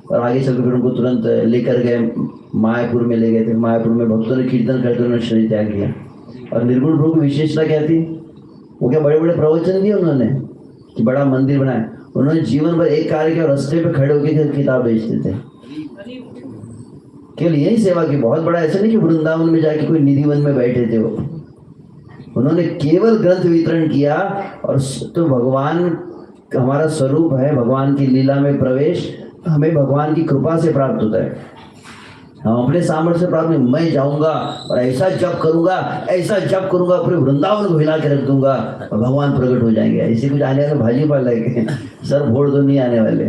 Speaker 1: और आगे चलकर फिर उनको तुरंत लेकर गए, मायापुर में ले गए थे। मायापुर में भक्तों ने कीर्तन करके उन्होंने शरीर त्याग किया। और निर्गुण प्रभु की विशेषता क्या थी? वो क्या बड़े बड़े प्रवचन दिए उन्होंने कि बड़ा मंदिर बनाया? उन्होंने जीवन भर एक कार्य किया, रास्ते पे खड़े होकर किताब बेचते थे, केवल यही सेवा की। बहुत बड़ा ऐसा नहीं कि वृंदावन में जाके कोई निधिवन में बैठे थे वो। उन्होंने केवल ग्रंथ वितरण किया। और तो भगवान हमारा स्वरूप है, भगवान की लीला में प्रवेश हमें भगवान की कृपा से प्राप्त होता है। हम अपने सामर्थ्य से प्राप्त नहीं। मैं जाऊंगा और ऐसा जप करूंगा, ऐसा जप करूंगा, पूरे वृंदावन को हिला के रख दूंगा और भगवान प्रकट हो जाएंगे। ऐसे कुछ आने वाले भाजी पाला है सर भोड़ तो नहीं आने वाले।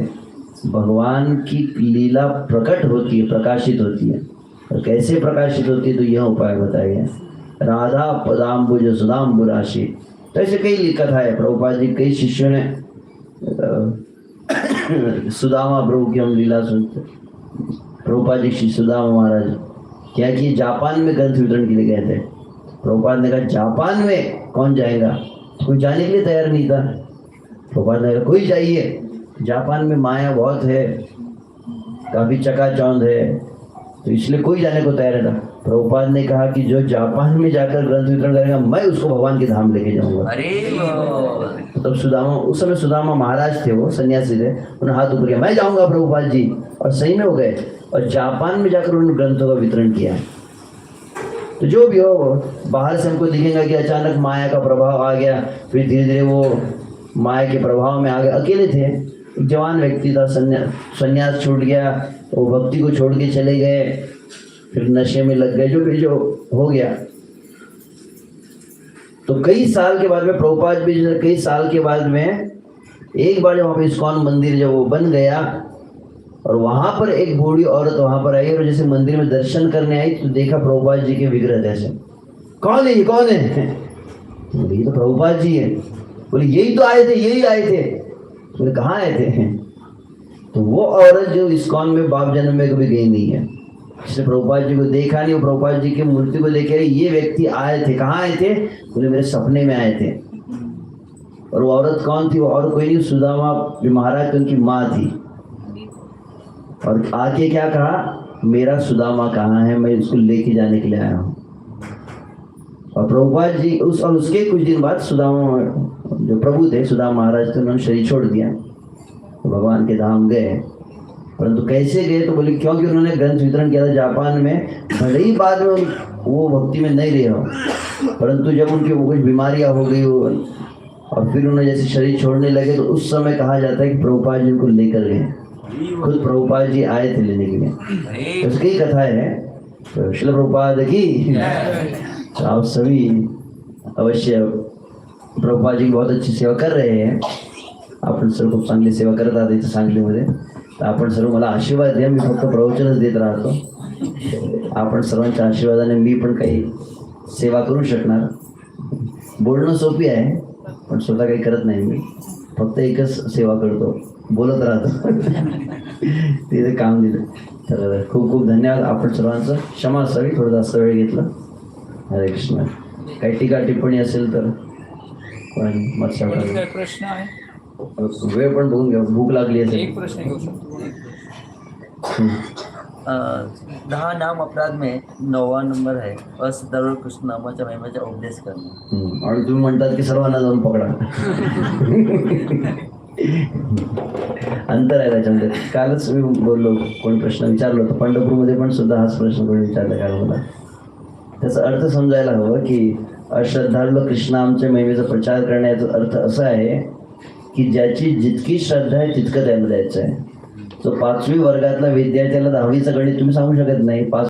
Speaker 1: भगवान की लीला प्रकट होती है, प्रकाशित होती है। और कैसे प्रकाशित होती है? तो यह उपाय बताया गया, राधा पदाम्बुज सुधाम्बुराशि। तो ऐसे कई कथा है। प्रभुपाद जी कई शिष्यों ने सुदामा प्रभु की हम लीला सुनते। प्रभुपाद जी श्री सुदामा महाराज क्या कि जापान में ग्रंथ वितरण के लिए गए थे। प्रभुपाद ने कहा जापान में कौन जाएगा? कोई जाने के लिए तैयार नहीं था। प्रभुपाद ने कहा कोई जाइए, जापान में माया बहुत है, काफी चकाचौंध है, तो इसलिए कोई जाने को तैयार था। प्रभुपाद ने कहा कि जो जापान में जाकर ग्रंथ वितरण करेगा मैं उसको भगवान के धाम लेके जाऊंगा। तब सुदामा, उस समय सुदामा महाराज थे, वो सन्यासी थे, उन्होंने हाथ ऊपर किया, मैं जाऊंगा प्रभुपाद जी। और सही में हो गए और जापान में जाकर उन्होंने ग्रंथों का वितरण किया। तो जो भी हो, बाहर से हमको दिखेगा कि अचानक माया का प्रभाव आ गया, फिर धीरे धीरे वो माया के प्रभाव में आ गए। अकेले थे, एक जवान व्यक्ति था, संन्यास छूट गया, वो भक्ति को छोड़ के चले गए, फिर नशे में लग गए, जो हो गया। तो कई साल के बाद में प्रभुपाद भी, कई साल के बाद में एक बार जब वहाँ पे इस्कॉन मंदिर जब वो बन गया और वहां पर एक बूढ़ी औरत वहां पर आई और जैसे मंदिर में दर्शन करने आई तो देखा प्रभुपाद जी के विग्रह जैसे। कौन है ये, कौन है? ये तो प्रभुपाद जी है। बोले यही तो आए थे, यही आए थे। बोले कहाँ आए थे? तो वो औरत जो इस्कॉन में बाप जन्म में कभी गई नहीं है, इसने प्रभुपाद जी को देखा नहीं, प्रभुपाद जी की मूर्ति को देखे ये व्यक्ति आए थे। कहाँ आए थे? बोले मेरे सपने में आए थे। और वो औरत कौन थी? वो और कोई नहीं, सुदामा महाराज की उनकी माँ थी। और आके क्या कहा, मेरा सुदामा कहाँ है, मैं उसको लेके जाने के लिए आया हूँ। और प्रभुपाद जी उसके कुछ दिन बाद सुदामा जो प्रभु थे, सुदामा महाराज थे, उन्होंने शरीर छोड़ दिया, तो भगवान के धाम गए। परंतु कैसे गए? तो बोले क्योंकि उन्होंने ग्रंथ वितरण किया था जापान में। भले ही बाद में वो भक्ति में नहीं रहे हो, परंतु जब उनकी वो कुछ बीमारियां हो गई और फिर उन्होंने जैसे शरीर छोड़ने लगे, तो उस समय कहा जाता है कि प्रभुपाद जी उनको लेकर गए। खुद प्रभुपाद जी आए थे लेने के लिए। तो उसकी कथाएं है। तो श्रील प्रभुपाद की तो आप सभी अवश्य प्रभुपाद जी की बहुत अच्छी सेवा कर रहे हैं। आपण सर्व खूप चांगली सेवा करत आहात इथे सांगलीमध्ये। तर आपण सर्व मला आशीर्वाद द्या, मी फक्त प्रवचनच देत राहतो। आपण सर्वांच्या आशीर्वादाने मी पण काही सेवा करू शकणार। बोलणं सोपी आहे पण स्वतः काही करत नाही मी, फक्त एकच सेवा करतो, बोलत राहतो। तिथे काम दिलं। तर खूप खूप धन्यवाद आपण सर्वांचं। क्षमा असावी थोडं जास्त वेळ घेतला। हरे कृष्ण। काही टीका टिप्पणी असेल तर
Speaker 2: काय प्रश्न आहे?
Speaker 1: वेळ पण बघून घ्या, भूक लागली असेल।
Speaker 2: एक प्रश्न घेऊ शकतो।
Speaker 4: 10 नाम अपराध में 9वां नंबर है अश्रद्धाळू कृष्ण नामाच्या महिमेचा उपदेश करणं।
Speaker 1: आणि तुम्ही म्हणतात की सर्वांना जाऊन पकडा। अंतर आहे त्याच्यामध्ये। कालच मी बोललो, कोण प्रश्न विचारलो होता पंढरपूरमध्ये पण सुद्धा हाच प्रश्न कोणी विचारला काल मला। त्याचा अर्थ समजायला हवं की अश्रद्धाळू कृष्णांच्या महिमेचा प्रचार करण्याचा अर्थ असा आहे की ज्याची जितकी श्रद्धा आहे तितकं त्याला द्यायचं आहे। तो 5वी वर्गातला विद्यार्थ्याला 10वीचं गणित तुम्ही सांगू शकत नाही।